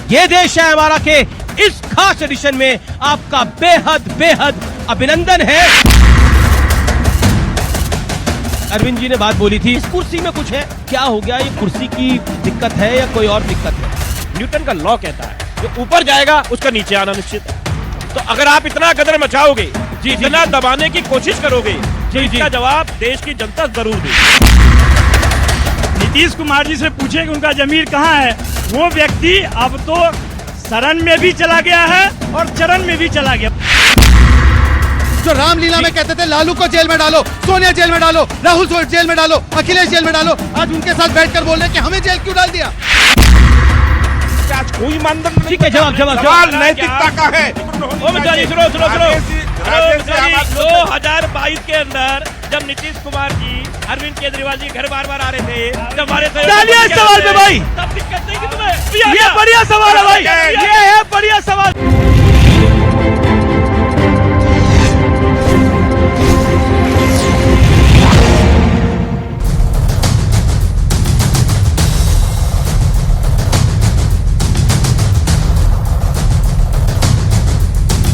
ये देश है हमारा के इस खास एडिशन में आपका बेहद बेहद अभिनंदन है। अरविंद जी ने बात बोली थी, इस कुर्सी में कुछ है, क्या हो गया? ये कुर्सी की दिक्कत है या कोई और दिक्कत है? न्यूटन का लॉ कहता है जो ऊपर जाएगा उसका नीचे आना निश्चित है। तो अगर आप इतना गदर मचाओगे, इतना दबाने की कोशिश करोगे, तो इसका जवाब देश की जनता जरूर देगी। नीतीश कुमार जी से पूछे कि उनका जमीर कहाँ है। वो व्यक्ति अब तो शरण में भी चला गया है और चरण में भी चला गया। जो रामलीला में कहते थे लालू को जेल में डालो, सोनिया जेल में डालो, राहुल जेल में डालो, अखिलेश जेल में डालो, आज उनके साथ बैठकर बोल रहे हैं कि हमें जेल क्यों डाल दिया? आज कोई मानदंड नहीं। ठीक है, जवाब सवाल नैतिकता का है। सुनो 2022 के अंदर जब नीतीश कुमार जी अरविंद केजरीवाल जी घर बार बार आ रहे थे, जब हमारे सवाल पे भाई, तब दिक्कत नहीं कि तुम्हें। ये बढ़िया सवाल है भाई, ये है बढ़िया सवाल।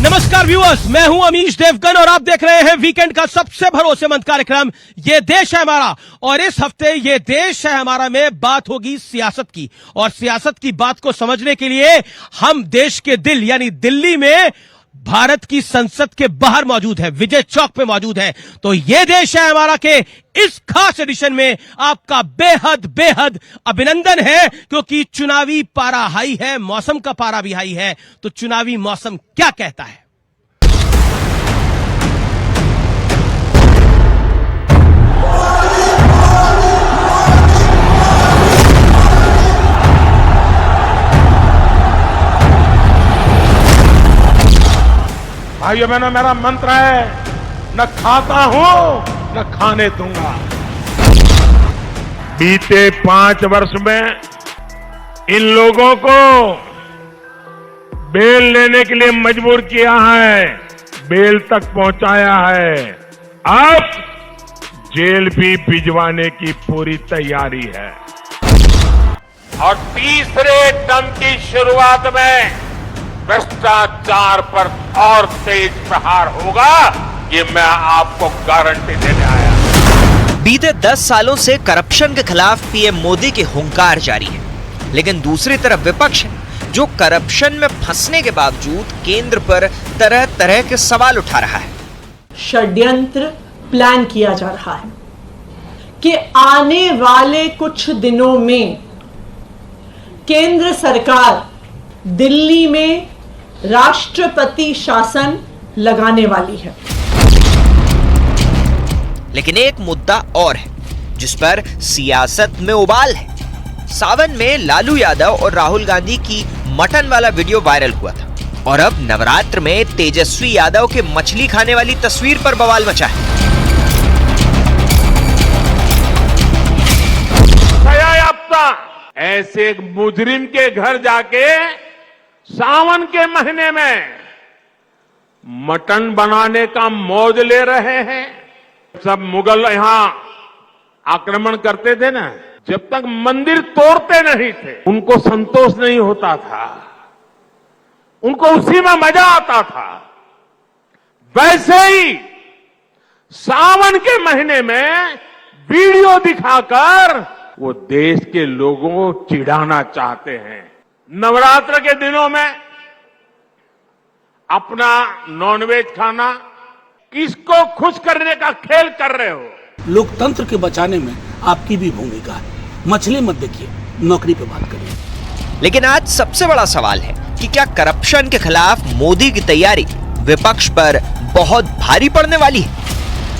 नमस्कार व्यूअर्स, मैं हूं अमीश देवगन और आप देख रहे हैं वीकेंड का सबसे भरोसेमंद कार्यक्रम ये देश है हमारा। और इस हफ्ते ये देश है हमारा में बात होगी सियासत की, और सियासत की बात को समझने के लिए हम देश के दिल यानी दिल्ली में भारत की संसद के बाहर मौजूद है, विजय चौक पे मौजूद है। तो ये देश है हमारा के इस खास एडिशन में आपका बेहद बेहद अभिनंदन है, क्योंकि चुनावी पारा हाई है, मौसम का पारा भी हाई है। तो चुनावी मौसम क्या कहता है? भाइयों बहनों, मेरा मंत्र है, न खाता हूं न खाने दूंगा। बीते 5 वर्ष में इन लोगों को बेल लेने के लिए मजबूर किया है, बेल तक पहुंचाया है। अब जेल भी भिजवाने की पूरी तैयारी है। और तीसरे टर्म की शुरुआत में भ्रष्टाचार पर और तेज प्रहार होगा, ये मैं आपको गारंटी देने आया। बीते 10 सालों से करप्शन के खिलाफ पीएम मोदी की हुंकार जारी है, लेकिन दूसरी तरफ विपक्ष है जो करप्शन में फंसने के बावजूद केंद्र पर तरह तरह के सवाल उठा रहा है। षड्यंत्र प्लान किया जा रहा है कि आने वाले कुछ दिनों में केंद्र सरकार दिल्ली में राष्ट्रपति शासन लगाने वाली है। लेकिन एक मुद्दा और है जिस पर सियासत में उबाल है। सावन में लालू यादव और राहुल गांधी की मटन वाला वीडियो वायरल हुआ था, और अब नवरात्र में तेजस्वी यादव के मछली खाने वाली तस्वीर पर बवाल मचा है। ऐसे एक मुजरिम के घर जाके सावन के महीने में मटन बनाने का मौज ले रहे हैं। सब मुगल यहां आक्रमण करते थे ना, जब तक मंदिर तोड़ते नहीं थे उनको संतोष नहीं होता था, उनको उसी में मजा आता था। वैसे ही सावन के महीने में वीडियो दिखाकर वो देश के लोगों को चिढ़ाना चाहते हैं। नवरात्र के दिनों में अपना नॉनवेज खाना, किसको खुश करने का खेल कर रहे हो? लोकतंत्र के बचाने में आपकी भी भूमिका है। मछली मत देखिए, नौकरी पे बात करिए। लेकिन आज सबसे बड़ा सवाल है कि क्या करप्शन के खिलाफ मोदी की तैयारी विपक्ष पर बहुत भारी पड़ने वाली है?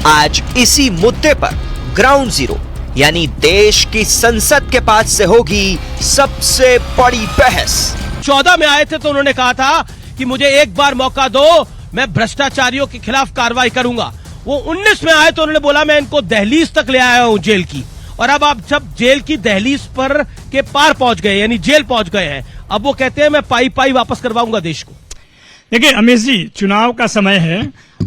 आज इसी मुद्दे पर ग्राउंड जीरो यानी देश की संसद के पास से होगी सबसे बड़ी बहस। 14 में आए थे तो उन्होंने कहा था कि मुझे एक बार मौका दो, मैं भ्रष्टाचारियों के खिलाफ कार्रवाई करूंगा। वो 19 में आए तो उन्होंने बोला मैं इनको दहलीज तक ले आया हूं जेल की। और अब आप जब जेल की दहलीज पर के पार पहुंच गए यानी जेल पहुंच गए हैं, अब वो कहते हैं मैं पाई पाई वापस करवाऊंगा देश को। देखिए अमीश जी, चुनाव का समय है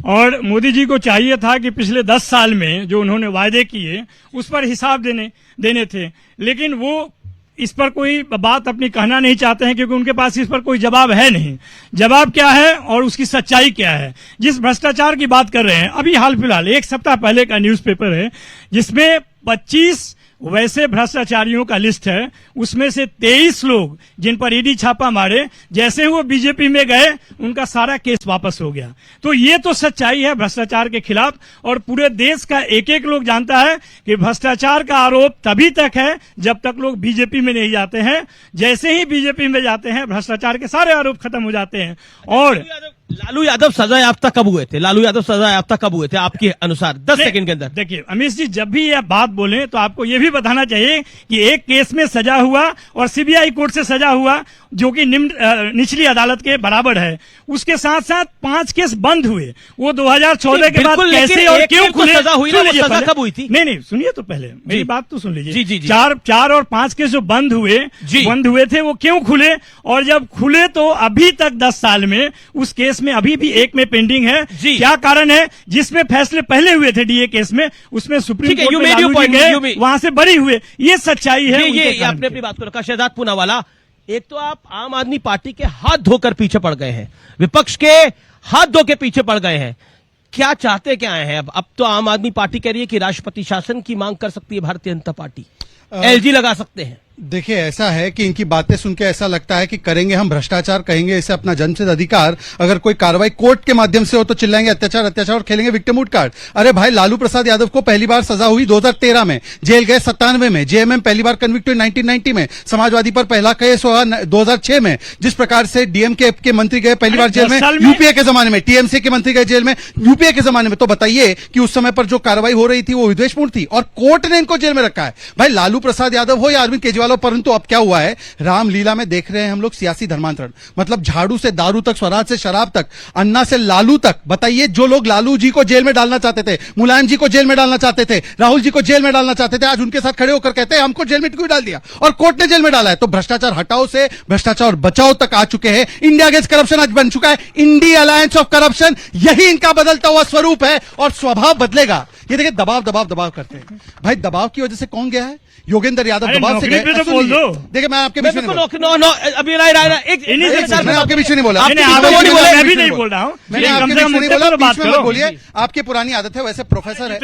और मोदी जी को चाहिए था कि पिछले 10 साल में जो उन्होंने वायदे किए उस पर हिसाब देने थे, लेकिन वो इस पर कोई बात अपनी कहना नहीं चाहते हैं, क्योंकि उनके पास इस पर कोई जवाब है नहीं। जवाब क्या है और उसकी सच्चाई क्या है? जिस भ्रष्टाचार की बात कर रहे हैं, अभी हाल फिलहाल 1 सप्ताह पहले का न्यूज़पेपर है, जिसमें 25 वैसे भ्रष्टाचारियों का लिस्ट है। उसमें से 23 लोग जिन पर ईडी छापा मारे, जैसे ही वो बीजेपी में गए उनका सारा केस वापस हो गया। तो ये तो सच्चाई है भ्रष्टाचार के खिलाफ, और पूरे देश का एक एक लोग जानता है कि भ्रष्टाचार का आरोप तभी तक है जब तक लोग बीजेपी में नहीं जाते हैं। जैसे ही बीजेपी में जाते हैं, भ्रष्टाचार के सारे आरोप खत्म हो जाते हैं। और लालू यादव सजा याफ्ता कब हुए थे? लालू यादव सजा याफ्ता कब हुए थे आपके अनुसार? 10 सेकंड के अंदर। देखिए अमीश जी, जब भी यह बात बोले तो आपको यह भी बताना चाहिए कि एक केस में सजा हुआ और सीबीआई कोर्ट से सजा हुआ, जो कि निचली अदालत के बराबर है। उसके साथ साथ 5 केस बंद हुए। वो 2014 के बाद कैसे और क्यों खुले? सजा हुई ना, वो सजा कब हुई थी? नहीं, सुनिए तो पहले मेरी बात तो सुन लीजिए। जी। 4 और 5 केस जो बंद हुए थे, वो क्यों खुले? और जब खुले तो अभी तक 10 साल में उस केस में अभी भी एक में पेंडिंग है। क्या कारण है? जिसमें फैसले पहले हुए थे डीए केस में, उसमें सुप्रीम कोर्ट में लालू जी गए, वहां से बरी हुए। ये सच्चाई है। ये आपने अपनी बात को रखा। शहजाद पूनावाला, एक तो आप आम आदमी पार्टी के हाथ धोकर पीछे पड़ गए हैं, विपक्ष के हाथ धो के पीछे पड़ गए हैं। क्या चाहते क्या हैं? अब तो आम आदमी पार्टी कह रही है कि राष्ट्रपति शासन की मांग कर सकती है भारतीय जनता पार्टी, एलजी लगा सकते हैं। देखिए, ऐसा है कि इनकी बातें सुन के ऐसा लगता है कि करेंगे हम भ्रष्टाचार, कहेंगे इसे अपना जन्मसिद्ध अधिकार। अगर कोई कार्रवाई कोर्ट के माध्यम से हो तो चिल्लाएंगे अत्याचार और खेलेंगे विक्टिमहुड कार्ड। अरे भाई, लालू प्रसाद यादव को पहली बार सजा हुई 2013 में, जेल गए 97 में, जेएमएम पहली बार कन्विक्ट हुए 1990 में, समाजवादी पर पहला केस हुआ 2006 में। जिस प्रकार से डीएमके के मंत्री गए पहली बार जेल में यूपीए के जमाने में, टीएमसी के मंत्री गए जेल में यूपीए के जमाने में। तो बताइए कि उस समय पर जो कार्रवाई हो रही थी वो विद्वेषपूर्ण थी और कोर्ट ने इनको जेल में रखा है। भाई, लालू प्रसाद यादव हो या अरविंद केजरीवाल हो, परंतु अब क्या हुआ है, रामलीला में देख रहे हैं हम लोग सियासी धर्मांतरण। मतलब झाड़ू से दारू तक, स्वराज से शराब तक, अन्ना से लालू तक। बताइए, जो लोग लालू जी को जेल में डालना चाहते थे, मुलायम जी को जेल में डालना चाहते थे, राहुल जी को जेल में डालना चाहते थे, आज उनके साथ खड़े होकर कहते हैं हमको जेल में क्यों डाल दिया, और कोर्ट ने जेल में डाला है। तो भ्रष्टाचार हटाओ से भ्रष्टाचार बचाओ तक आ चुके हैं। इंडिया अगेंस्ट करप्शन आज बन चुका है इंडिया अलायंस ऑफ करप्शन। यही इनका बदलता हुआ स्वरूप है और स्वभाव बदलेगा। ये देखिए, दबाव करते हैं। भाई, दबाव की वजह से कौन गया है? योगेंद्र यादव दबाव से गए। बोल दो। देखिए, मैं आपके बीच में अभी मैं आपके बीच में नहीं बोला, मैं भी नहीं बोल रहा हूँ। मैंने आपके बीच में नहीं बोला, बीच में मत बोलिए। आपकी पुरानी आदत है, वैसे प्रोफेसर है,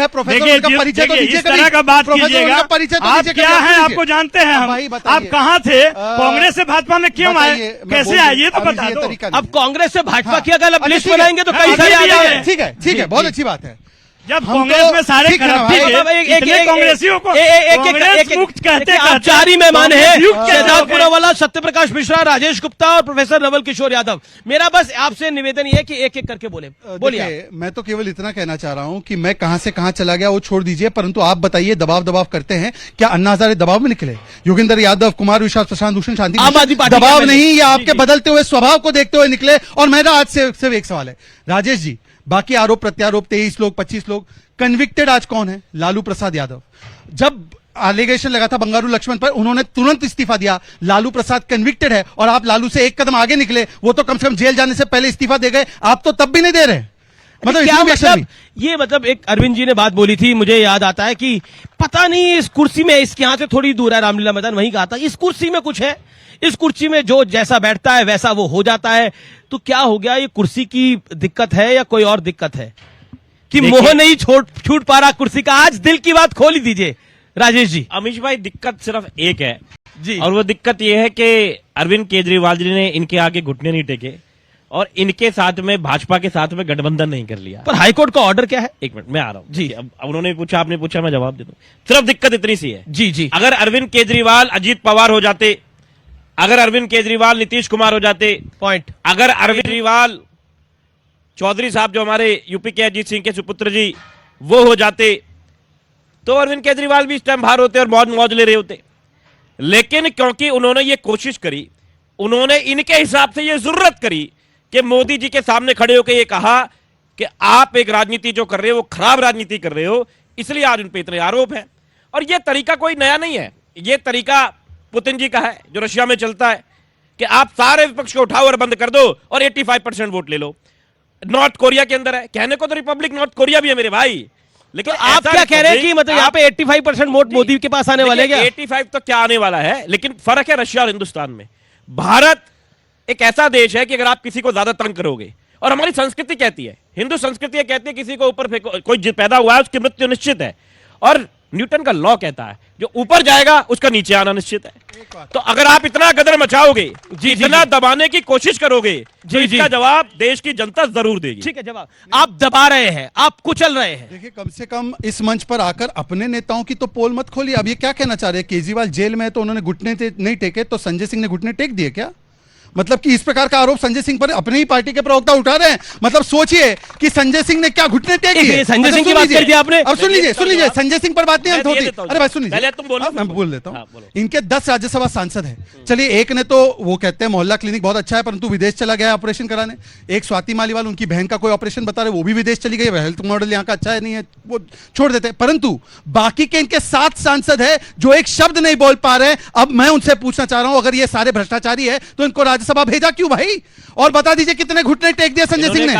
प्रोफेसर का परिचय तो दीजिए। इस तरह का बात कीजिएगा। आप क्या है, आपको जानते हैं हम। आप कहाँ थे? कांग्रेस से भाजपा में क्यों आए, कैसे आए, ये तो बता दो। अब कांग्रेस से भाजपा की अगर लिस्ट बनाएंगे तो कई सारे आ जाएंगे। ठीक है, बहुत अच्छी बात है। जब कांग्रेस में सारे कांग्रेसियों को कांग्रेस मुक्त कहते आप चार ही मेहमान हैं, शहजाद पूनावाला, सत्यप्रकाश मिश्रा, राजेश गुप्ता और प्रोफेसर नवल किशोर यादव। मेरा बस आपसे निवेदन ये है कि एक एक करके बोलिए। मैं तो केवल इतना कहना चाह रहा हूं कि मैं कहां से कहां चला गया वो छोड़ दीजिए, परंतु आप बताइए, दबाव करते हैं क्या? अन्ना हजारे दबाव में निकले? योगेंद्र यादव, कुमार विश्वास, प्रशांत भूषण, शांति दबाव नहीं, या आपके बदलते हुए स्वभाव को देखते हुए निकले? और मेरा आज से सिर्फ एक सवाल है, राजेश जी, बाकी आरोप प्रत्यारोप 23 लोग, 25 लोग, कन्विक्टेड आज कौन है? लालू प्रसाद यादव। जब एलिगेशन लगा था बंगारू लक्ष्मण पर, उन्होंने तुरंत इस्तीफा दिया। लालू प्रसाद कन्विक्टेड है और आप लालू से एक कदम आगे निकले। वो तो कम से कम जेल जाने से पहले इस्तीफा दे गए, आप तो तब भी नहीं दे रहे। मतलब क्या मतलब ये, मतलब एक अरविंद जी ने बात बोली थी, मुझे याद आता है कि पता नहीं इस कुर्सी में, इसके यहां से थोड़ी दूर है रामलीला मैदान, वहीं कहा था इस कुर्सी में कुछ है, इस कुर्सी में जो जैसा बैठता है वैसा वो हो जाता है। तो क्या हो गया, ये कुर्सी की दिक्कत है या कोई और दिक्कत है कि मोह नहीं छूट पा रहा कुर्सी का? आज दिल की बात खोल ही दीजिए राजेश जी। अमीश भाई, दिक्कत सिर्फ एक है जी, और वो दिक्कत ये है कि अरविंद केजरीवाल जी ने इनके आगे घुटने नहीं टेके और इनके साथ में, भाजपा के साथ में गठबंधन नहीं कर लिया। पर हाईकोर्ट का ऑर्डर क्या है? एक मिनट, मैं आ रहा हूँ जी। अब उन्होंने पूछा, आपने पूछा, मैं जवाब दे दूं। सिर्फ दिक्कत इतनी सी है जी। अगर अरविंद केजरीवाल अजीत पवार हो जाते, अगर अरविंद केजरीवाल नीतीश कुमार हो जाते, पॉइंट, अगर अरविंद केजरीवाल चौधरी साहब जो हमारे यूपी के अजीत सिंह के सुपुत्र जी वो हो जाते, तो अरविंद केजरीवाल भी इस टाइम बाहर होते और मौज ले रहे होते। लेकिन क्योंकि उन्होंने ये कोशिश करी, उन्होंने इनके हिसाब से ये जरूरत करी कि मोदी जी के सामने खड़े होकर ये कहा कि आप एक राजनीति जो कर रहे हो वो खराब राजनीति कर रहे हो, इसलिए आज उन पर इतने आरोप हैं। और ये तरीका कोई नया नहीं है, ये तरीका पुतिन जी का है जो रशिया में चलता है कि आप सारे विपक्ष को उठाओ और बंद कर दो और 85% वोट ले लो। नॉर्थ कोरिया के अंदर है, कहने को तो रिपब्लिक नॉर्थ कोरिया भी है मेरे भाई, लेकिन तो आप ऐसा क्या कह रहे हैं कि रिपब्लिक मतलब यहाँ पे 85% वोट मोदी के पास आने वाले हैं क्या? 85 तो क्या आने वाला है, लेकिन फर्क है रशिया और हिंदुस्तान में। भारत एक ऐसा देश है कि अगर आप किसी को ज्यादा तंग करोगे, और हमारी संस्कृति कहती है, हिंदू संस्कृति कहती है किसी को ऊपर फेंको, कोई पैदा हुआ है उसकी मृत्यु निश्चित है, और न्यूटन का लॉ कहता है जो ऊपर जाएगा उसका नीचे आना निश्चित है। तो अगर आप इतना गदर मचाओगे, इतना दबाने की कोशिश करोगे, तो इसका जवाब देश की जनता जरूर देगी। ठीक है, जवाब आप दबा रहे हैं, आप कुचल रहे हैं। देखिए, कम से कम इस मंच पर आकर अपने नेताओं की तो पोल मत खोलिए। अब ये क्या कहना चाह रहे हैं, केजरीवाल जेल में है तो उन्होंने घुटने नहीं टेके, तो संजय सिंह ने घुटने टेक दिए क्या? मतलब कि इस प्रकार का आरोप संजय सिंह पर अपने ही पार्टी के प्रवक्ता उठा रहे हैं। मतलब सोचिए कि संजय सिंह ने क्या घुटने टेक दिए। संजय सिंह की बात कर दी आपने। अब सुन लीजिए, संजय सिंह पर बात नहीं अंत होती। अरे भाई सुन लीजिए, पहले तुम बोलो, मैं बोल लेता हाँ, हूँ। बोलो। इनके 10 राज्यसभा सांसद हैं। चलिए, एक ने तो वो कहते हैं मोहल्ला क्लिनिक बहुत अच्छा है, परंतु विदेश चला गया ऑपरेशन कराने। एक स्वाति मालीवाल, उनकी बहन का कोई ऑपरेशन बता रहे, वो भी विदेश चली गई। हेल्थ मॉडल यहाँ का अच्छा है नहीं है, वो छोड़ देते हैं। परंतु बाकी के इनके 7 सांसद है जो एक शब्द नहीं बोल पा रहे। अब मैं उनसे पूछना चाह रहा हूं, अगर ये सारे भ्रष्टाचारी है तो इनको राज्यसभा भेजा क्यों भाई? और बता दीजिए कितने घुटने टेक दिए संजय सिंह ने?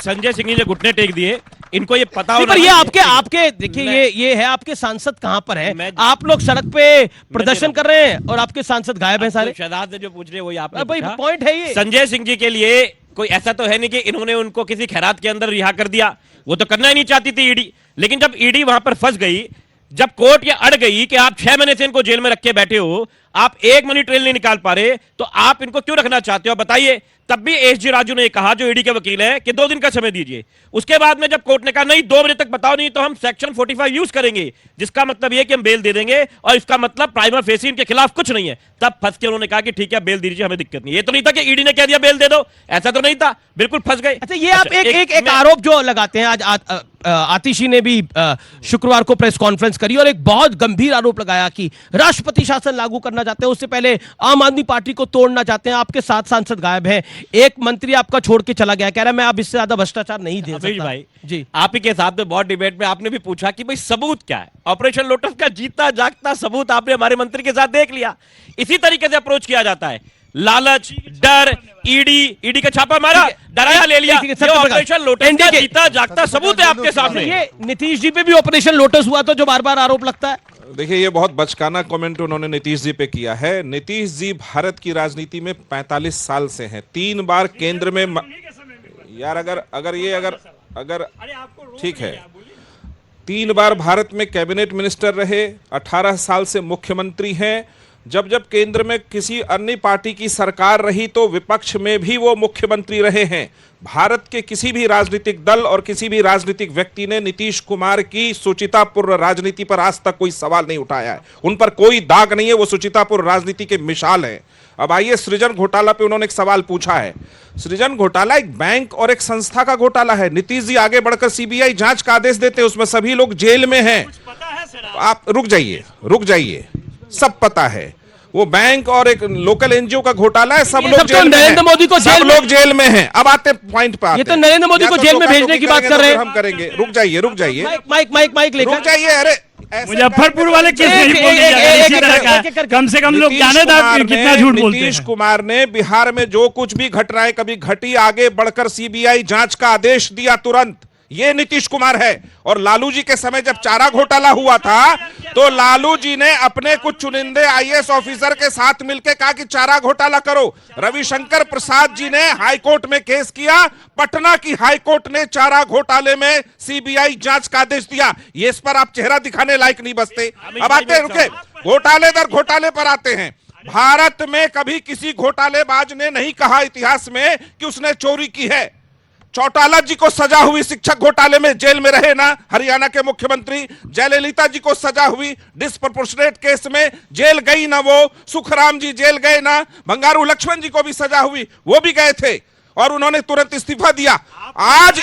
संजय सिंह ने घुटने टेक दिए, इनको ये पता नहीं, होना पर ये चाहिए। आपके देखिए, ये है आपके सांसद कहां पर हैं? आप लोग सड़क पे प्रदर्शन कर रहे हैं और आपके सांसद गायब हैं सारे। शहजाद ने जो पूछ रहे हैं वही आपने भाई पूछा। पॉइंट है ये। संजय सिंह जी के लिए कोई ऐसा तो है नहीं कि इन्होंने उनको किसी खैरात के अंदर रिहा कर दिया, वो तो करना ही नहीं चाहती थी ईडी। लेकिन जब ईडी वहां पर फंस गई, जब कोर्ट ये अड़ गई कि आप 6 महीने से इनको जेल में रख के बैठे हो, आप 1 मनी ट्रेल नहीं निकाल पा रहे, तो आप इनको क्यों रखना चाहते हो बताइए? तब भी एसजी राजू ने कहा, जो ईडी के वकील हैं, कि 2 दिन का समय दीजिए। उसके बाद में जब कोर्ट ने कहा नहीं 2 बजे तक बताओ, नहीं तो हम सेक्शन 45 यूज करेंगे, जिसका मतलब यह कि हम बेल दे देंगे, और इसका मतलब प्राइमा फेसी इनके खिलाफ कुछ नहीं है। तब फंस के उन्होंने कहा कि ठीक है बेल दीजिए, हमें दिक्कत नहीं। ये तो नहीं था कि ईडी ने कह दिया बेल दे दो, ऐसा तो नहीं था, बिल्कुल फंस गए। अच्छा, ये आप एक आरोप जो लगाते हैं, आज आतिशी ने भी शुक्रवार को प्रेस कॉन्फ्रेंस करी और एक बहुत गंभीर आरोप लगाया कि राष्ट्रपति शासन लागू करना चाहते हैं, उससे पहले आम आदमी पार्टी को तोड़ना चाहते हैं। आपके 7 सांसद गायब हैं, एक मंत्री आपका छोड़ के चला गया, कह रहा है मैं अब इससे ज्यादा भ्रष्टाचार नहीं दे सकता। भाई जी, आप ही के साथ में बहुत डिबेट में आपने भी पूछा कि भाई सबूत क्या है। ऑपरेशन लोटस का जीता जागता सबूत आपने हमारे मंत्री के साथ देख लिया। इसी तरीके से अप्रोच किया जाता है, लालच, डर, ईडी का छापा मारा, डराया ले लिया। ऑपरेशन लोटस का जीता जागता सबूत है आपके सामने। ये नीतीश जी पे भी ऑपरेशन लोटस हुआ तो जो बार बार आरोप लगता है। देखिए, ये बहुत बचकाना कमेंट उन्होंने नीतीश जी पे किया है। नीतीश जी भारत की राजनीति में 45 साल से हैं, 3 बार केंद्र में यार अगर ठीक है, 3 बार भारत में कैबिनेट मिनिस्टर रहे, 18 साल से मुख्यमंत्री हैं। जब केंद्र में किसी अन्य पार्टी की सरकार रही तो विपक्ष में भी वो मुख्यमंत्री रहे हैं। भारत के किसी भी राजनीतिक दल और किसी भी राजनीतिक व्यक्ति ने नीतीश कुमार की शुचितापूर्ण राजनीति पर आज तक कोई सवाल नहीं उठाया है। उन पर कोई दाग नहीं है, वो शुचितापूर्ण राजनीति के मिसाल है। अब आइए, सृजन घोटाला पे उन्होंने एक सवाल पूछा है। सृजन घोटाला एक बैंक और एक संस्था का घोटाला है। नीतीश जी आगे बढ़कर सीबीआई जांच का आदेश देते हैं, उसमें सभी लोग जेल में हैं। आप रुक जाइए, सब पता है। वो बैंक और एक लोकल एनजीओ का घोटाला है, सब लोग जेल में हैं। नरेंद्र मोदी को सब लोग जेल में हैं। अब आते पॉइंट पे आते ये तो नरेंद्र मोदी को जेल में भेजने की बात कर रहे हैं। हम करेंगे, रुक जाइए माइक लेकर रुक जाइए। अरे मुजफ्फरपुर वाले केस नहीं बोल दिया इसी तरह का, कम से कम लोग जाने था कितना झूठ बोलते हैं। नीतीश कुमार ने बिहार में जो कुछ भी घटनाएं कभी घटी, आगे बढ़कर सीबीआई जांच का आदेश दिया तुरंत। ये नीतीश कुमार है। और लालू जी के समय जब चारा घोटाला हुआ था तो लालू जी ने अपने कुछ चुनिंदे आईएएस ऑफिसर के साथ मिलकर कहा कि चारा घोटाला करो। रविशंकर प्रसाद जी ने हाईकोर्ट में केस किया, पटना की हाईकोर्ट ने चारा घोटाले में सीबीआई जांच का आदेश दिया। ये इस पर आप चेहरा दिखाने लायक नहीं बचते। अब आते रुके, घोटाले दर घोटाले पर आते हैं। भारत में कभी किसी घोटालेबाज ने नहीं कहा इतिहास में कि उसने चोरी की है। चौटाला जी को सजा हुई शिक्षक घोटाले में जेल में रहे ना हरियाणा के मुख्यमंत्री, जयललिता जी को सजा हुई डिस्प्रपोर्शनेट केस में जेल गई ना वो, सुखराम जी जेल गए ना, बंगारू लक्ष्मण जी को भी सजा हुई, वो भी गए थे और उन्होंने तुरंत इस्तीफा दिया। आज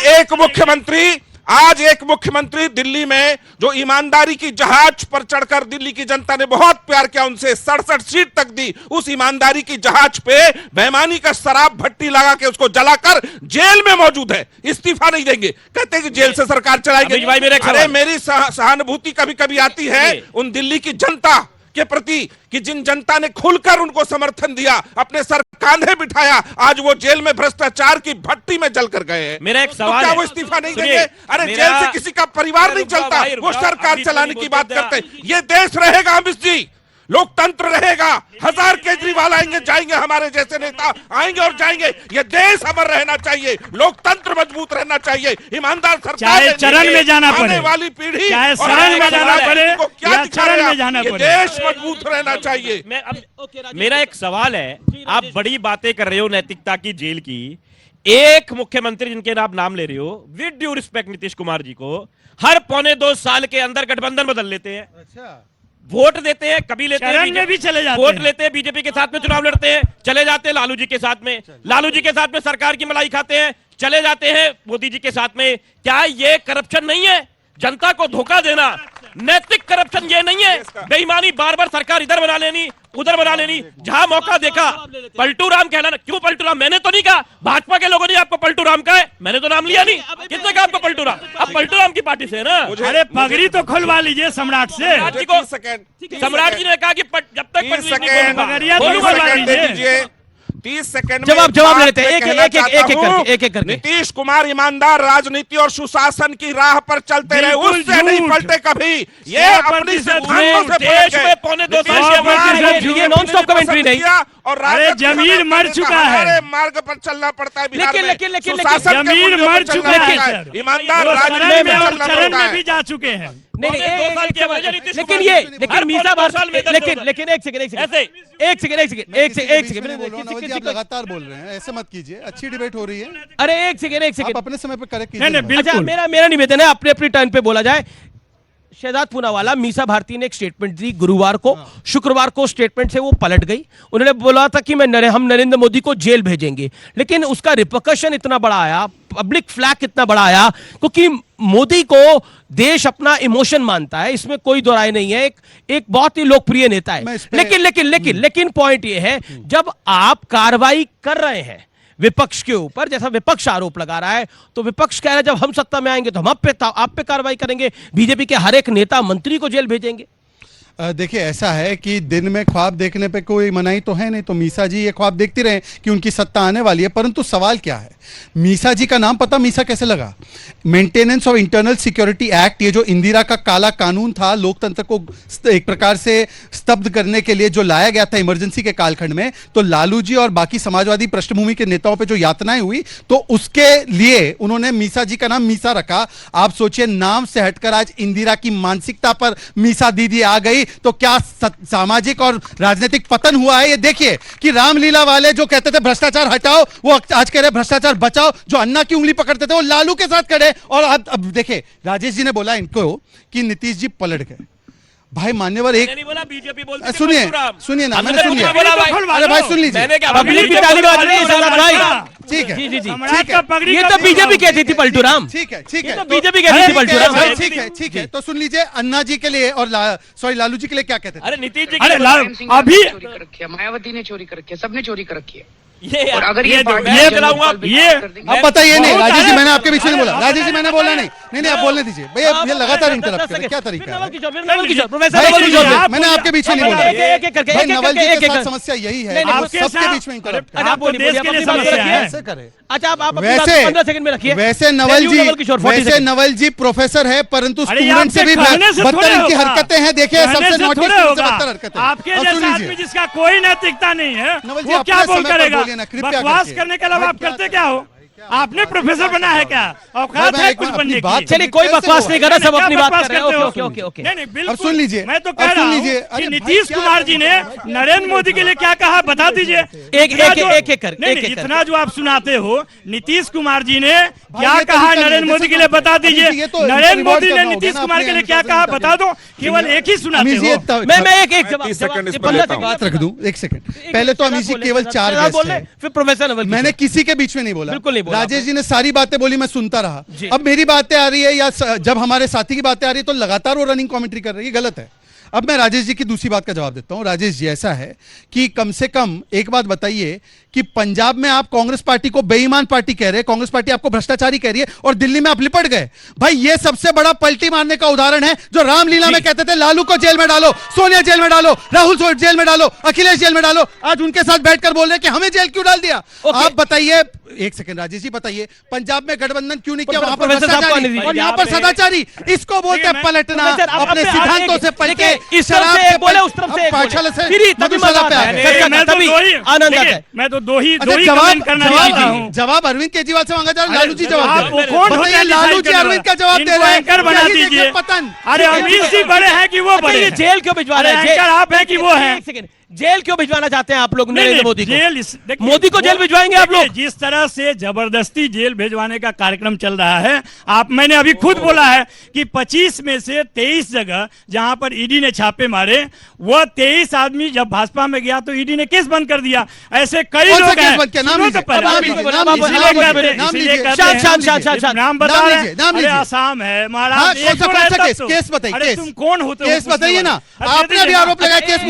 एक मुख्यमंत्री दिल्ली में जो ईमानदारी की जहाज पर चढ़कर, दिल्ली की जनता ने बहुत प्यार किया उनसे, 67 सीट तक दी, उस ईमानदारी की जहाज पे बेईमानी का शराब भट्टी लगा के उसको जलाकर जेल में मौजूद है। इस्तीफा नहीं देंगे, कहते हैं कि जेल से सरकार चलाएगी। अरे मेरी सहानुभूति कभी कभी आती है उन दिल्ली की जनता के प्रति कि जिन जनता ने खुलकर उनको समर्थन दिया, अपने सर कांधे बिठाया, आज वो जेल में भ्रष्टाचार की भट्टी में जलकर गए हैं। मेरा एक तो सवाल क्या है, वो इस्तीफा नहीं सुनिए, देंगे? अरे मेरा- जेल से किसी का परिवार नहीं चलता, वो सरकार चलाने की बात करते। ये देश रहेगा अमित जी, लोकतंत्र रहेगा। 1000 केजरीवाल आएंगे जाएंगे, हमारे जैसे नेता आएंगे और जाएंगे। ये देश अमर रहना चाहिए, लोकतंत्र मजबूत रहना चाहिए, ईमानदार सरकार चाहे चरण में जाना आने पड़े, वाली पीढ़ी चाहे और शरण आने में वाली जाना पड़े पीढ़ी को क्या या दिखा चरण रहे में हैं? जाना ये पड़े। देश मजबूत रहना चाहिए। मैं अब मेरा एक सवाल है, आप बड़ी बातें कर रहे हो नैतिकता की, जेल की। एक मुख्यमंत्री जिनके आप नाम ले रहे हो, with due respect Nitish Kumar ji को, हर 1.25 साल के अंदर गठबंधन बदल लेते हैं। अच्छा, वोट देते हैं, कभी लेते चरण हैं में भी चले जाते वोट हैं। लेते हैं, बीजेपी के साथ में चुनाव लड़ते हैं, चले जाते हैं लालू जी के साथ में, लालू जी के साथ में सरकार की मलाई खाते हैं, चले जाते हैं मोदी जी के साथ में। क्या ये करप्शन नहीं है? जनता को धोखा देना नैतिक करप्शन ये नहीं है? बेईमानी, बार बार सरकार इधर बना लेनी, उधर बना लेनी, जहां मौका देखा पलटू राम कहलाना। क्यों पलटू राम? मैंने तो नहीं कहा, भाजपा के लोगों ने आपको पलटू राम कहा है, मैंने तो नाम लिया नहीं। किसने कहा आपको पलटू राम? आप पलटू राम की पार्टी से है ना? अरे पगड़ी तो खुलवा लीजिए सम्राट से। सम्राट जी को, सम्राट जी ने कहा कि जब तक 30 सेकंड, मगरिया तो 30 खुलवा सेकंड दे लीजिए। दीजिए। 30 सेकंड जवाब ले लेते हैं, मैं एक कहना एक चाहता करके, हूं, एक करके। नीतीश कुमार ईमानदार राजनीति और सुशासन की राह पर चलते रहे, बिल्कुल उससे नहीं झूठ। पलटे कभी। ये 100% अपनी झूठ। सिद्धांतों से देश पलट में गए। 1.25 साल नीतीश से कुमार हमारे ने देश- ये non-stop commentary नहीं। और अरे राजद जमीन के मर चुका है। हमारे मार्ग पर चलना पड़ता है बिहार में। लेकिन सुशासन के जमीन मूल्यों पर मर चलना चुका है, पड़ता सर। ईमानदार वो राजनीति चरण में में और चलना चरण पड़ता में है। भी जा चुके हैं। नहीं पौने नहीं, 2 साल एक की वजह सेकंड। नीतीश लेकिन कुमार ये जी। लेकिन हर मीसा 2 साल में इधर से लेकिन उधर। लेकिन एक सेकंड ऐसे एक सेकंड आप लगातार बोल रहे हैं, ऐसे मत कीजिए। अच्छी डिबेट हो रही है, अरे एक सेकंड आप अपने समय पर करेक्ट नहीं, कीजिए। नहीं, अच्छा, बिल्कुल। मेरा निवेदन है, अपने अपनी टर्न पे बोला जाए। शहजाद पूनावाला, मीसा भारती ने एक स्टेटमेंट दी गुरुवार को, शुक्रवार को स्टेटमेंट से वो पलट गई। उन्होंने बोला था कि हम नरेंद्र मोदी को जेल भेजेंगे, लेकिन उसका रिपरकशन इतना बड़ा आया, पब्लिक फ्लैग इतना बड़ा आया, क्योंकि मोदी को देश अपना इमोशन मानता है, इसमें कोई दो राय नहीं है। एक बहुत ही लोकप्रिय नेता है। मैं इस पे- लेकिन पॉइंट ये है, जब आप कार्रवाई कर रहे हैं विपक्ष के ऊपर, जैसा विपक्ष आरोप लगा रहा है, तो विपक्ष कह रहा है जब हम सत्ता में आएंगे तो हम आप पे कार्रवाई करेंगे, बीजेपी के हर एक नेता मंत्री को जेल भेजेंगे। देखिए, ऐसा है कि दिन में ख्वाब देखने पे कोई मनाही तो है नहीं, तो मीसा जी ये ख्वाब देखती रहे कि उनकी सत्ता आने वाली है। परंतु सवाल क्या है, मीसा जी का नाम पता मीसा कैसे लगा? Maintenance of internal security act, ये जो इंदिरा का काला कानून था, लोकतंत्र को एक प्रकार से स्तब्ध करने के लिए जो लाया गया था इमरजेंसी के कालखंड में, तो लालू जी और बाकी समाजवादी पृष्ठभूमि के नेताओं पे जो यातनाएं हुई, तो उसके लिए उन्होंने मीसा जी का नाम मीसा रखा। आप सोचिए, नाम से हटकर आज इंदिरा की मानसिकता पर मीसा दीदी आ गई, तो क्या सामाजिक और राजनीतिक पतन हुआ है? ये देखिए कि रामलीला वाले जो कहते थे भ्रष्टाचार हटाओ, वो आज कह रहे भ्रष्टाचार बचाओ। जो अन्ना की उंगली पकड़ते थे वो लालू के साथ खड़े। और अब देखिए, राजेश जी ने बोला इनको कि नीतीश जी पलट गए। भाई मान्यवर, एक मैंने नहीं बोला, बीजेपी बोलती थी सुनिए पलटू राम। सुनिए ना, हमने मैंने तो सुनिए। कुछ बोला भाई। अरे भाई सुन लीजिए, मैंने क्या पब्लिक की ताली बाज रही है शहजाद भाई। ठीक है, जी जी जी, सम्राट का पगड़ी ये का तो भी बीजेपी कहती थी पलटू राम, ठीक है, ठीक ये है, तो बीजेपी कहती थी ठीक पलटू है, राम। भाई, ठीक है। तो सुन लीजिए, अन्ना जी के लिए और सॉरी लालू जी के लिए क्या कहते थे? अरे नीतीश जी अरे की लाल अभी चोरी कर रखी है, मायावती ने चोरी कर रखी है, सबने चोरी कर रखी है। ये और अगर ये ये जो पार्टी मैं जनता चलाऊंगा, दल भी ये पास कर देंगे, अब बताइए नहीं, बहुत राजेश जी सारे- मैंने आपके बीच में नहीं बोला, अरे, राजेश जी मैंने बोला नहीं, आप बोलने दीजिए भैया, ये लगातार इंटरप्ट कर रहे, क्या तरीका है? प्रोफेसर भाई, नवल किशोर, आप मैंने आपके बीच में नहीं बोला एक करके भाई, नवल जी के साथ एक समस्या यही है, नहीं, नहीं, आप आपके सबके साथ- बीच में इंटरप्ट अच्छा, आप आपको बोलिए, देश बोलिए, के लिए अपनी बात समस्या रखिए। है। कैसे करे? अच्छा, आप अपनी बात वैसे 15 सेकंड में रखिए। वैसे नवल जी, किशोर 40 वैसे सेकंड। नवल जी प्रोफेसर है, परंतु अरे ये स्टूडेंट से आपके भी कहने से बदतर थोड़े इनकी होगा। हरकतें हैं। देखिए, कहने सबसे से नोटिस थोड़े से होगा। बदतर हरकतें। आपके अब सुन जैसे लीजिए। आदमी जिसका कोई नैतिकता नहीं है, नवल जी, वो क्या अपने बोल समय पर करेगा? बोलिए ना, कृपया बकवास करके। करने के अलावा भाई, आप क्या करते क्या हो? आपने प्रोफेसर बना है क्या? औकात भाई, है एक कुछ बार बनने अपनी की? बात चलिए, कोई कैसे बकवास हुआ? नहीं कर रहा, सब क्या अपनी बात बकवास कर रहे हैं। करते हो? Okay okay okay. नहीं नहीं, बिल्कुल। अब सुन लीजिए, मैं तो अब कह सुन रहा हूं लीजिए। कि अरे भाई, नीतीश क्या कुमार जी ने नरेंद्र मोदी के लिए क्या कहा बता दीजिए। इतना जो आप सुनाते हो, नीतीश कुमार जी ने क्या ये कहा तरीका नरेंद्र नहीं है। मोदी के लिए बता अभी दीजिए। ये तो नरेंद्र रिवॉर्ड मोदी ने करना नीतीश होगा ना, कुमार के लिए अपने क्या कहा अनुशासन बता दो, केवल एक ही सुनाते अमीश, हो। ये मैं एक 30 सेकंड इस पर 15 लेता हूं। बात रख दूं, एक सेकंड। पहले तो अमीश जी केवल 4 बोल गेस्ट रहे, हैं, फिर प्रोफेसर नवल मैंने किशोर। किसी के बीच में नहीं बोला। बिल्कुल नहीं बोला राजेश जी ने सारी बातें बोली, मैं सुनता रहा। जी। अब मेरी बातें आ रही है या जब हमारे साथी की बातें आ रही है तो लगातार वो रनिंग कमेंट्री कर रही है, गलत है। अब मैं राजेश जी की दूसरी बात का जवाब देता हूं। राजेश जी, ऐसा है कि कम से कम एक बात बताइए कि पंजाब में आप कांग्रेस पार्टी को बेईमान पार्टी कह रहे हैं, कांग्रेस पार्टी आपको भ्रष्टाचारी कह रही है, और दिल्ली में आप लिपट गए। भाई ये सबसे बड़ा पलटी मारने का उदाहरण है। जो रामलीला में कहते थे लालू को जेल में डालो, सोनिया जेल में डालो, राहुल जेल में डालो, अखिलेश जेल में डालो, आज उनके साथ बैठकर बोल रहे हैं कि हमें जेल क्यों डाल दिया। आप बताइए, एक सेकंड राजेश जी बताइए, पंजाब में गठबंधन क्यों नहीं किया? वहां पर भ्रष्टाचारी और यहाँ पर सदाचारी। इसको बोलते हैं पलटना, अपने सिद्धांतों से पलटे, शराब से बोले, उस तरफ से पाठशाला से मधुशाला पे आ गए। आनंद आता है। मैं तो दो ही जवाब अरविंद केजरीवाल से मांगा जा रहा है। लालू जी जवाब दे। कौन होता है? लालू जी अरविंद का जवाब दे रहे हैं। बना दीजिए पतन। अरे अमित जी बड़े हैं कि वो बड़े हैं? जेल क्यों भिजवा रहे हैं? आप हैं कि वो हैं? एक सेकंड, जेल क्यों भिजवाना चाहते हैं आप लोग नरेंद्र मोदी को? जेल मोदी को जेल भिजवाएंगे आप लोग? जिस तरह से जबरदस्ती जेल भिजवाने का कार्यक्रम चल रहा है, मैंने अभी खुद बोला है कि 25 में से 23 जगह जहां पर ईडी ने छापे मारे, वह 23 आदमी जब भाजपा में गया तो ईडी ने केस बंद कर दिया। ऐसे कई लोग हैं। नाम बता रहे, आसाम है, महाराष्ट्र। केस बताइए, तुम कौन होते हो? केस बताइए ना। आपने अभी आरोप लगाया, केस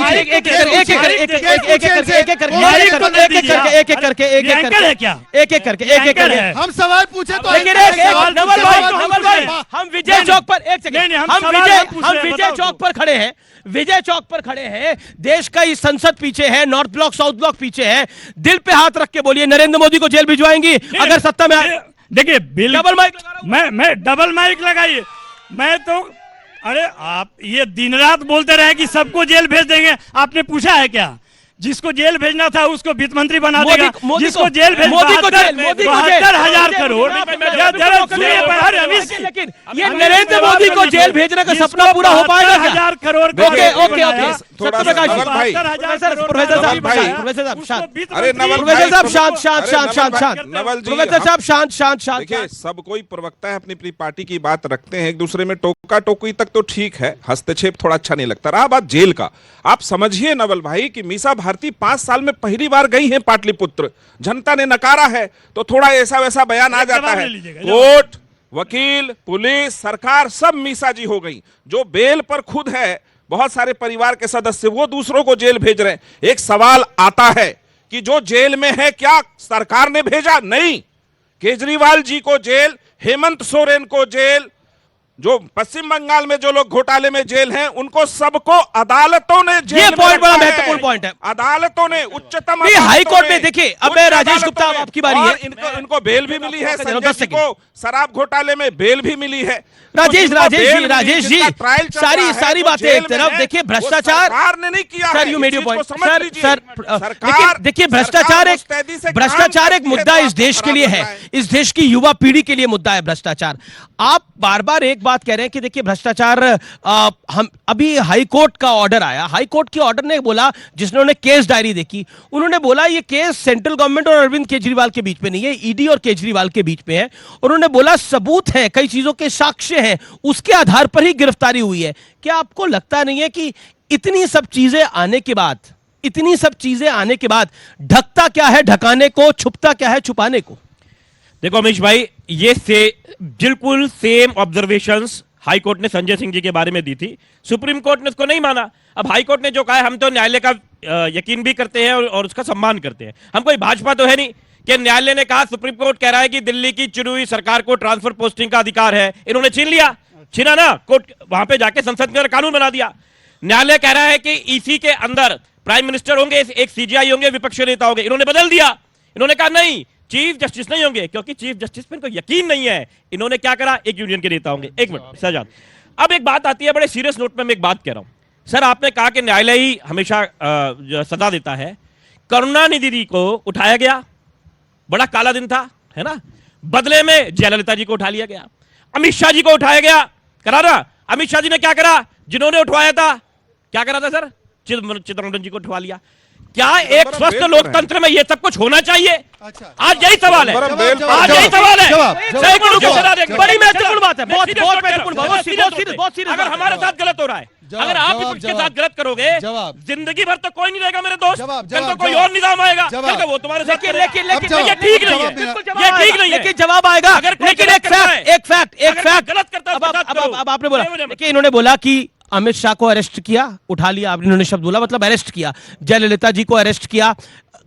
हम सवाल पूछे तो हम विजय चौक पर, एक सेकंड, हम विजय चौक पर खड़े हैं, विजय चौक पर खड़े हैं। देश का ये संसद पीछे है, नॉर्थ ब्लॉक साउथ ब्लॉक पीछे है। दिल पे हाथ रख के बोलिए, नरेंद्र मोदी को जेल भिजवाएंगी अगर सत्ता में आए? देखिए, डबल माइक, मैं डबल माइक लगाइए। मैं तो, अरे आप ये दिन रात बोलते रहे कि सबको जेल भेज देंगे। आपने पूछा है क्या? जिसको जेल भेजना था उसको वित्त मंत्री बना देगा। जिसको जेल भेज 72,000 करोड़। लेकिन ये नरेंद्र मोदी को जेल भेजने का सपना पूरा हो पाएगा? 1,000 करोड़। देखिए, सब कोई प्रवक्ता है, अपनी अपनी पार्टी की बात रखते हैं, एक दूसरे में टोका टोकी तक तो ठीक है, हस्तक्षेप थोड़ा अच्छा नहीं लगता। रहा बात जेल का, आप समझिए नवल भाई कि मीसा भारती 5 साल में पहली बार गई हैं पाटलिपुत्र। जनता ने नकारा है तो थोड़ा ऐसा वैसा बयान आ जाता है। कोर्ट, वकील, पुलिस, सरकार सब मीसा जी हो गई। जो बेल पर खुद है, बहुत सारे परिवार के सदस्य, वो दूसरों को जेल भेज रहे हैं। एक सवाल आता है कि जो जेल में है क्या सरकार ने भेजा? नहीं। केजरीवाल जी को जेल, हेमंत सोरेन को जेल, जो पश्चिम बंगाल में जो लोग घोटाले में जेल हैं, उनको सबको अदालतों ने जेल। ये पॉइंट बड़ा महत्वपूर्ण पॉइंट है। अदालतों ने, उच्चतम हाई कोर्ट में, देखिए अब मैं राजेश गुप्ता, आपकी बारी है। इनको बेल भी मिली है, संजय जी को शराब घोटाले में बेल भी मिली है। राजेश जी सारी बातें एक तरफ, देखिए भ्रष्टाचार सरकार ने नहीं किया। Sir, you made your point sir. देखिए भ्रष्टाचार एक मुद्दा इस देश के लिए है, इस देश की युवा पीढ़ी के लिए मुद्दा है भ्रष्टाचार। आप बार बार एक बात कह रहे हैं कि देखिए भ्रष्टाचार, हम अभी हाई कोर्ट का ऑर्डर आया, हाई कोर्ट के ऑर्डर ने बोला, जिन्होंने केस डायरी देखी, उन्होंने बोला ये केस सेंट्रल गवर्नमेंट और अरविंद केजरीवाल के बीच में नहीं है, ईडी और केजरीवाल के बीच में है। उन्होंने बोला सबूत है, कई चीजों के साक्ष्य हैं, उसके आधार पर ही गिरफ्तारी हुई है। क्या आपको लगता नहीं है कि इतनी सब चीजें आने के बाद ढकता क्या है ढकाने को, छुपता क्या है छुपाने को? देखो अमीश भाई, ये बिल्कुल सेम ऑब्जर्वेशंस हाई कोर्ट ने संजय सिंह जी के बारे में दी थी। सुप्रीम कोर्ट ने उसको नहीं माना। अब हाई कोर्ट ने जो कहा है, हम तो न्यायालय का यकीन भी करते हैं और उसका सम्मान करते हैं। हम कोई भाजपा तो है नहीं कि न्यायालय ने कहा, सुप्रीम कोर्ट कह रहा है कि दिल्ली की चुनी हुई सरकार को ट्रांसफर पोस्टिंग का अधिकार है, इन्होंने छीन लिया, छीना ना, कोर्ट वहां पे जाके संसद के अंदर कानून बना दिया। न्यायालय कह रहा है कि ईसी के अंदर प्राइम मिनिस्टर होंगे, एक सीजीआई होंगे, विपक्ष नेता होंगे, इन्होंने बदल दिया। इन्होंने कहा नहीं, चीफ जस्टिस नहीं होंगे, क्योंकि चीफ जस्टिस पर इनको यकीन नहीं है। इन्होंने क्या करा, एक यूनियन के नेता होंगे। एक मिनट सजाद, अब एक बात आती है बड़े सीरियस नोट में, मैं एक बात कह रहा हूं सर। आपने कहा कि न्यायालय ही हमेशा सजा देता है। करुणानिधि जी को उठाया गया, बड़ा काला दिन था, है ना। बदले में जयललिता जी को उठा लिया गया, अमित शाह जी को उठाया गया, करा ना। अमित शाह जी ने क्या करा, जिन्होंने उठवाया था, क्या करा था सर, चिदम्बरम जी को उठवा लिया। क्या एक स्वस्थ लोकतंत्र में ये सब कुछ होना चाहिए? आज यही सवाल है, आज यही सवाल है। बड़ी महत्वपूर्ण बात है, बहुत महत्वपूर्ण बात। अगर हमारे साथ गलत हो रहा है, अगर आप के साथ गलत करोगे, जिंदगी भर तो कोई नहीं रहेगा मेरे दोस्त, कल को कोई और निजाम आएगा, वो तुम्हारे साथ। लेकिन ये ठीक नहीं है, ये ठीक नहीं है। लेकिन जवाब आएगा। लेकिन एक फैक्ट गलत करता है। अब आपने बोला कि अमित शाह को अरेस्ट किया, उठा लिया, आपने इन्होंने शब्द बोला, मतलब अरेस्ट किया, जयललिता जी को अरेस्ट किया,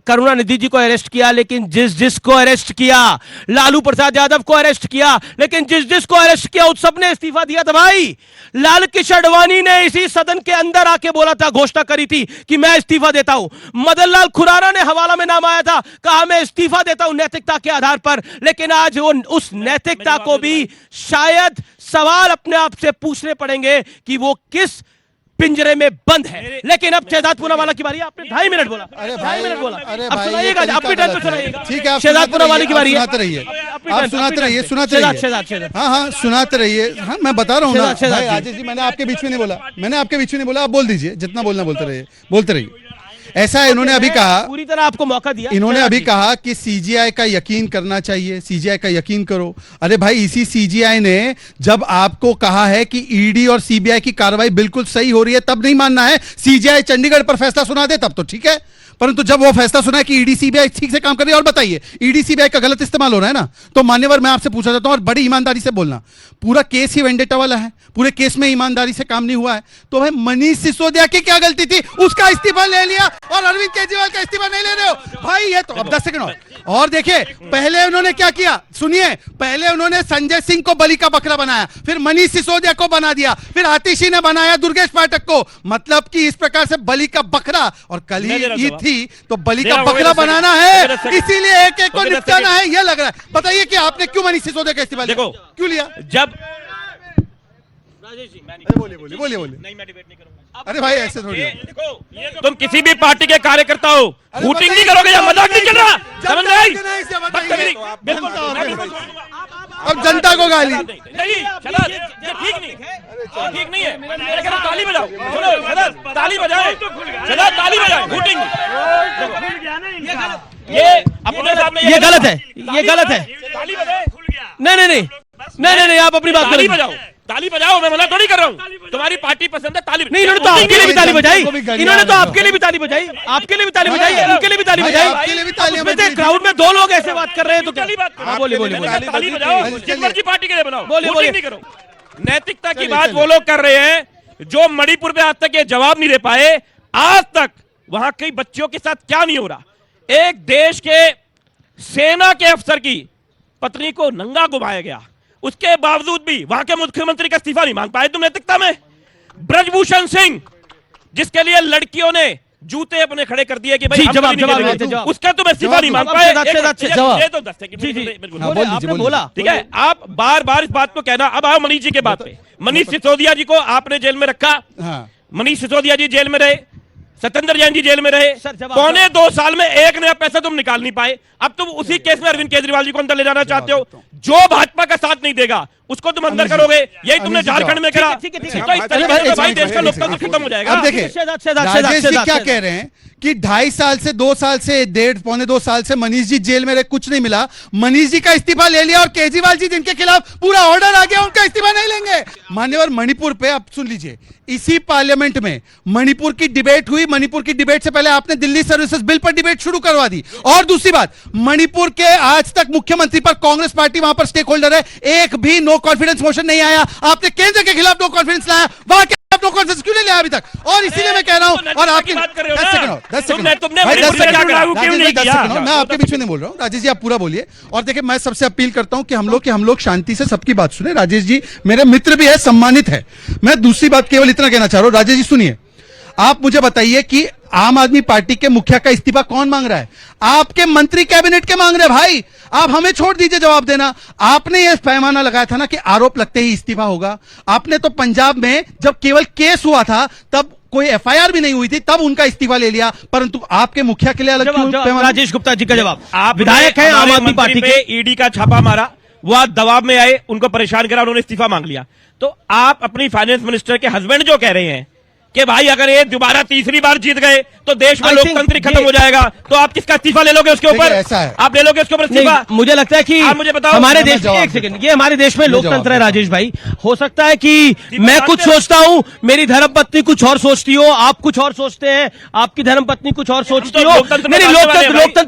करुणानिधि जी को अरेस्ट किया, लेकिन जिसको अरेस्ट किया, लालू प्रसाद यादव को अरेस्ट किया, लेकिन जिसको अरेस्ट किया उस सबने इस्तीफा दिया था। भाई लाल कृष्ण आडवाणी ने इसी सदन के अंदर आके बोला था, घोषणा करी थी कि मैं इस्तीफा देता हूं। मदन लाल खुराना ने हवाला में नाम आया था, कहा मैं इस्तीफा देता हूं नैतिकता के आधार पर, लेकिन आज वो उस नैतिकता को भी शायद सवाल अपने आप से पूछने पड़ेंगे कि वो किस पिंजरे में बंद है। लेकिन अब शहजाद पूनावाला की बारी है, आपने 2.5 मिनट बोला, 2.5 मिनट बोला, अब सुनाइएगा, अपनी टाइम पे सुनाइएगा। ठीक है, शहजाद पूनावाला की बारी है, सुनाते रहिए, आप सुनाते रहिए, हाँ सुनाते रहिए। हाँ मैं बता रहा हूँ ना भाई आजीष जी, मैंने आपके बीच में नहीं बोला, आप बोल दीजिए, जितना बोलना बोलते रहिए। ऐसा है, इन्होंने अभी कहा, पूरी तरह आपको मौका दिया, इन्होंने अभी कहा कि सीजीआई का यकीन करना चाहिए, सीजीआई का यकीन करो। अरे भाई इसी सीजीआई ने जब आपको कहा है कि ईडी और सीबीआई की कार्रवाई बिल्कुल सही हो रही है तब नहीं मानना है, सीजीआई चंडीगढ़ पर फैसला सुना दे तब तो ठीक है, परंतु जब वो फैसला सुना है कि ईडी सीबीआई ठीक से काम कर रही है, और बताइए ईडी सीबीआई का गलत इस्तेमाल हो रहा है ना, तो मान्यवर मैं आपसे पूछा जाता हूं और बड़ी ईमानदारी से बोलना, पूरा केस ही वेंडेटा वाला है, पूरे केस में ईमानदारी से काम नहीं हुआ है, तो भाई मनीष सिसोदिया की क्या गलती थी, उसका इस्तीफा ले लिया और अरविंद केजरीवाल का इस्तीफा नहीं ले रहे हो भाई। ये तो अब 10 सेकंड और देखिए, पहले उन्होंने क्या किया सुनिए, पहले उन्होंने संजय सिंह को बलि का बकरा बनाया, फिर मनीष सिसोदिया को बना दिया, फिर आतिशी ने बनाया दुर्गेश पाठक को, मतलब कि इस प्रकार से बलि का बकरा, और कल ही ईद थी तो बलि का बकरा बनाना है, इसीलिए एक एक को निपटाना है, यह लग रहा है। बताइए कि आपने क्यों मनीष सिसोदिया का इस्तीफा लिया, क्यों लिया? जब बोलिए नहीं, मैं डिबेट नहीं करूंगा। अरे भाई ऐसे थोड़ी, तुम किसी भी पार्टी के कार्यकर्ता हो, हूटिंग नहीं करोगे या मजाक नहीं चल रहा, समझ में आई? अब जनता को गाली नहीं, शहजाद, ये ठीक नहीं है, मैं कह रहा हूं ताली बजाओ, सुनो शहजाद, ताली बजाओ, शहजाद ताली बजाओ, हूटिंग ये अपने सामने ये गलत है, ये गलत है, ताली बजाओ, नहीं, आप अपनी बात करें, ताली बजाओ, मैं मना थोड़ी कर रहा हूँ, तुम्हारी पार्टी पसंद है ताली नहीं, इन्होंने तो आपके लिए भी ताली बजाई, इन्होंने तो आपके लिए भी ताली बजाई, आपके लिए भी ताली बजाई, उनके लिए भी ताली बजाई, क्राउड में 2 लोग ऐसे बात कर रहे हैं तो क्या? बोलिए ताली बजाओ, जिस मर्जी पार्टी के लिए बनाओ, बोलिए नहीं करो। नैतिकता की बात वो लोग कर रहे हैं जो मणिपुर में आज तक ये जवाब नहीं दे पाए, आज तक वहां कई बच्चियों के साथ क्या नहीं हो रहा। एक देश के सेना के अफसर की पत्नी को नंगा घुमाया गया, उसके बावजूद भी वहां के मुख्यमंत्री का इस्तीफा नहीं मांग पाए तुम नैतिकता में। ब्रजभूषण सिंह जिसके लिए लड़कियों ने जूते अपने खड़े कर दिए कि भाई जवाब उसका तुम इस्तीफा नहीं मांग पाए, तो 10 सेकंड आपने बोला, ठीक है, आप बार बार इस बात को कहना। अब आओ मनीष जी के बात पे। मनीष सिसोदिया जी को आपने जेल में रखा, मनीष सिसोदिया जी जेल में रहे, सत्येंद्र जैन जी जेल में रहे, 2.25 साल में 1 नया पैसा तुम निकाल नहीं पाए। अब तुम उसी केस में अरविंद केजरीवाल जी को अंदर ले जाना चाहते हो, जो भाजपा का साथ नहीं देगा उसको तुम अंदर करोगे, यही तुमने झारखंड में करा, तो इस तरीके से भाई देश का लोकतंत्र खत्म हो जाएगा। अब देखिए राजेश जी क्या कह रहे हैं कि 2.5 साल से 2 साल से 1.5-2 साल से मनीष जी जेल में रहे, कुछ नहीं मिला, मनीष जी का इस्तीफा ले लिया और केजरीवाल जी जिनके खिलाफ पूरा ऑर्डर आ गया उनका इस्तीफा नहीं लेंगे। मान्यवर मणिपुर पे आप सुन लीजिए, इसी पार्लियामेंट में मणिपुर की डिबेट हुई, मणिपुर की डिबेट से पहले आपने दिल्ली सर्विसेज बिल पर डिबेट शुरू करवा दी, और दूसरी बात मणिपुर के आज तक मुख्यमंत्री पर कांग्रेस पार्टी वहां पर स्टेक होल्डर है, एक भी नो कॉन्फिडेंस मोशन नहीं आया, आपने केंद्र के खिलाफ नो कॉन्फिडेंस लाया, वहां के नो कॉन्फिडेंस क्यों नहीं लिया अभी तक? और इसीलिए मैं कह रहा हूं, और आपकी 10 सेकंड मैं आपके बीच में नहीं बोल रहा हूं, राजेश जी आप पूरा बोलिए। और देखिए मैं सबसे अपील करता हूं कि हम लोग शांति से सबकी बात सुने। राजेश जी मेरे मित्र भी है, सम्मानित है। मैं दूसरी बात केवल इतना कहना चाह रहा हूं, राजेश जी सुनिए, आप मुझे बताइए कि आम आदमी पार्टी के मुखिया का इस्तीफा कौन मांग रहा है? आपके मंत्री कैबिनेट के मांग रहे हैं। भाई आप हमें छोड़ दीजिए जवाब देना। आपने यह पैमाना लगाया था ना कि आरोप लगते ही इस्तीफा होगा। आपने तो पंजाब में जब केवल केस हुआ था तब कोई एफआईआर भी नहीं हुई थी, तब उनका इस्तीफा ले लिया, परंतु आपके मुखिया के लिए अलग क्यों? राजेश गुप्ता जी का जवाब। आप विधायक हैं आम आदमी पार्टी के, ईडी का छापा मारा, वो आज दबाव में आए, उनको परेशान करा, उन्होंने इस्तीफा मांग लिया। तो आप अपनी फाइनेंस मिनिस्टर के हस्बैंड जो कह रहे हैं कि भाई अगर ये दोबारा तीसरी बार जीत गए तो देश में लोकतंत्र खत्म हो जाएगा, तो आप किसका इस्तीफा ले लोगे उसके ऊपर? आप ले लोगे उसके ऊपर इस्तीफा? मुझे लगता है कि मुझे बताओ, हमारे देश, एक सेकंड, ये हमारे देश में लोकतंत्र है राजेश भाई। हो सकता है कि मैं कुछ सोचता हूं, मेरी धर्मपत्नी कुछ और सोचती हो, आप कुछ और सोचते हैं, आपकी धर्मपत्नी कुछ और सोचती हो। मेरी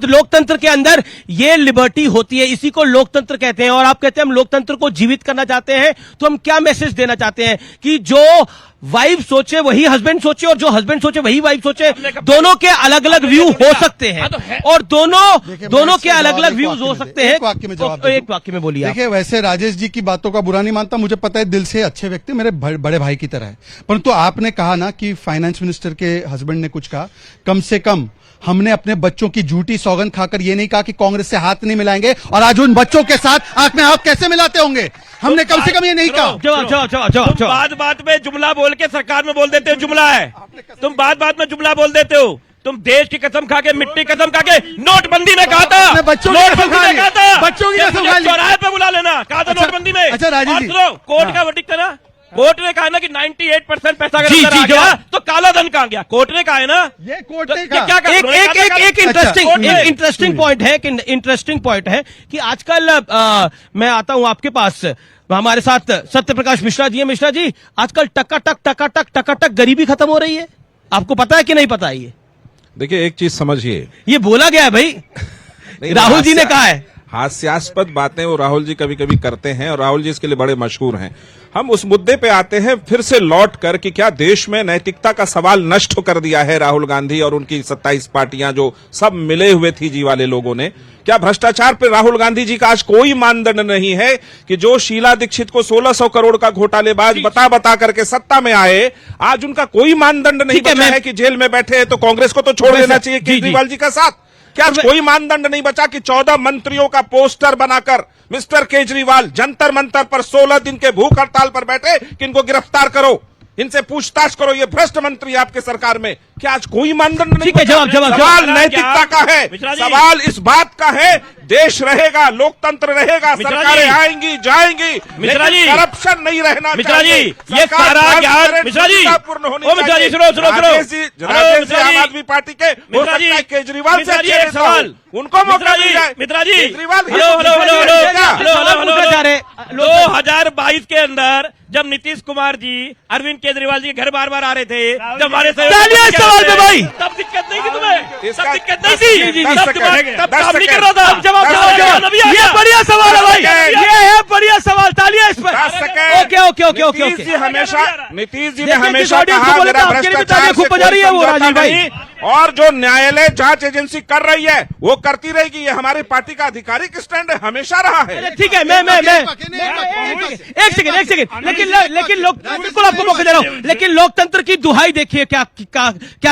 लोकतंत्र के अंदर ये लिबर्टी होती है, इसी को लोकतंत्र कहते हैं। और आप कहते हैं हम लोकतंत्र को जीवित करना चाहते हैं, तो हम क्या मैसेज देना चाहते हैं कि जो वाइफ सोचे वही हस्बैंड सोचे और जो हस्बैंड सोचे वही वाइफ सोचे, दोनों के अलग अलग व्यू हो सकते हैं और दोनों के अलग अलग व्यूज हो सकते हैं। एक वाक्य में जवाब एक वाक्य में बोलिए। देखिए, वैसे राजेश जी की बातों का बुरा नहीं मानता, मुझे पता है दिल से अच्छे व्यक्ति, मेरे बड़े भाई की तरह है, परंतु आपने कहा ना कि फाइनेंस मिनिस्टर के हस्बैंड ने कुछ कहा, कम से कम हमने अपने बच्चों की झूठी सौगंध खाकर ये नहीं कहा कि कांग्रेस से हाथ नहीं मिलाएंगे, और आज उन बच्चों के साथ आंख में आंख कैसे मिलाते होंगे, हमने कम से कम ये नहीं कहा। जवाब बात में जुमला बोल के सरकार में बोल देते हो जुमला है, तुम बात में जुमला बोल देते हो। तुम देश की कसम खा के, मिट्टी कसम खा के, नोटबंदी में कहा था, बच्चों की कसम खा ली, बच्चों की कसम खा ली, चौराहे पे बुला लेना कहा था नोटबंदी में। अच्छा राजीव जी, कोर्ट का वर्डिक्ट था ना, कोर्ट ने कहा ना कि 98% पैसा अगर अंदर आ गया तो काला धन कहां गया, कोर्ट ने कहा है ना, ये कोर्ट ने क्या कहा। एक इंटरेस्टिंग पॉइंट है कि आजकल मैं आता हूं आपके पास, हमारे साथ सत्य प्रकाश मिश्रा जी है। मिश्रा जी, आजकल टकाटक गरीबी खत्म हो रही है, आपको पता है कि नहीं पता है? ये देखिए, एक चीज समझिए, ये बोला गया है भाई, राहुल जी ने कहा है। हास्यास्पद बातें वो राहुल जी कभी कभी करते हैं और राहुल जी इसके लिए बड़े मशहूर हैं। हम उस मुद्दे पे आते हैं फिर से लौट कर कि क्या देश में नैतिकता का सवाल नष्ट कर दिया है राहुल गांधी और उनकी 27 पार्टियां जो सब मिले हुए थी जी वाले लोगों ने? क्या भ्रष्टाचार पे राहुल गांधी जी का आज कोई मानदंड नहीं है कि जो शीला दीक्षित को 1600 करोड़ का घोटालेबाज बता करके सत्ता में आए, आज उनका कोई मानदंड नहीं बचा है कि जेल में बैठे हैं तो कांग्रेस को तो छोड़ देना चाहिए केजरीवाल जी का साथ? क्या कोई मानदंड नहीं बचा कि 14 मंत्रियों का पोस्टर बनाकर मिस्टर केजरीवाल जंतर मंतर पर 16 दिन के भूख हड़ताल पर बैठे कि इनको गिरफ्तार करो, इनसे पूछताछ करो, ये भ्रष्ट मंत्री आपके सरकार में? क्या आज कोई मानदंड नहीं? सवाल नैतिकता का है, सवाल इस बात का है, देश रहेगा, लोकतंत्र रहेगा, सरकारें आएंगी जाएंगी, मिश्रा जी, करप्शन नहीं रहना। मिश्रा जी, ये सारा ज्ञान मिश्रा जी, मिश्रा जी सुनो, आम आदमी पार्टी के हो सकता है केजरीवाल से अच्छे सवाल उनको मौका मिल जाए। मिश्रा जी, केजरीवाल 2022 के अंदर जब नीतीश कुमार जी अरविंद केजरीवाल जी के घर बार बार आ रहे थे, जब हमारे सवाल पे भाई, तब दिक्कत नहीं थी तुम्हें, तब दिक्कत नहीं थी, तब काम नहीं कर रहा था। जवाब ये बढ़िया सवाल है भाई, ये है बढ़िया सवाल, तालियां इस पर। ओके। नीतीश जी ने हमेशा कहा मेरा भ्रष्टाचार खूब बजा रही है वो राजीव भाई, और जो न्यायालय जांच एजेंसी कर रही है वो करती रहेगी, ये हमारी पार्टी का आधिकारिक स्टैंड हमेशा रहा है। ठीक है, मैं एक सेकंड, लेकिन लोग बिल्कुल आपको मौका दे रहा हूं, लेकिन लोकतंत्र की दुहाई देखिए क्या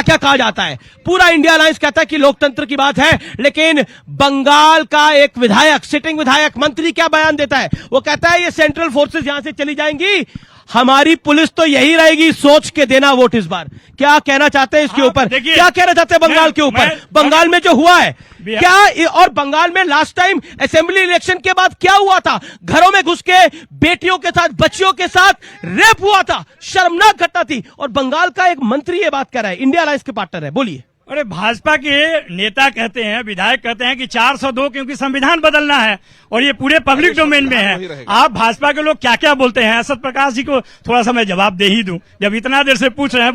कहा जाता है। पूरा इंडिया अलायंस कहता है कि लोकतंत्र की बात है, लेकिन बंगाल का एक विधायक, सिटिंग विधायक मंत्री क्या बयान देता है? वो कहता है ये सेंट्रल फोर्सेस यहां से चली जाएंगी, हमारी पुलिस तो यही रहेगी, सोच के देना वोट इस बार। क्या कहना चाहते हैं इसके ऊपर? क्या कहना चाहते हैं बंगाल के ऊपर? बंगाल में जो हुआ है क्या, और बंगाल में लास्ट टाइम असेंबली इलेक्शन के बाद क्या हुआ था? घरों में घुस के बेटियों के साथ, बच्चियों के साथ रेप हुआ था, शर्मनाक घटना थी, और बंगाल का एक मंत्री ये बात कर रहा है, इंडिया अलायंस के पार्टनर है। बोलिए। अरे भाजपा के नेता कहते हैं, विधायक कहते हैं कि 402 क्योंकि संविधान बदलना है और ये पूरे पब्लिक डोमेन में है। आप भाजपा के लोग क्या क्या बोलते हैं? असद प्रकाश जी को थोड़ा सा मैं जवाब दे ही दूं, जब इतना देर से पूछ रहे हैं।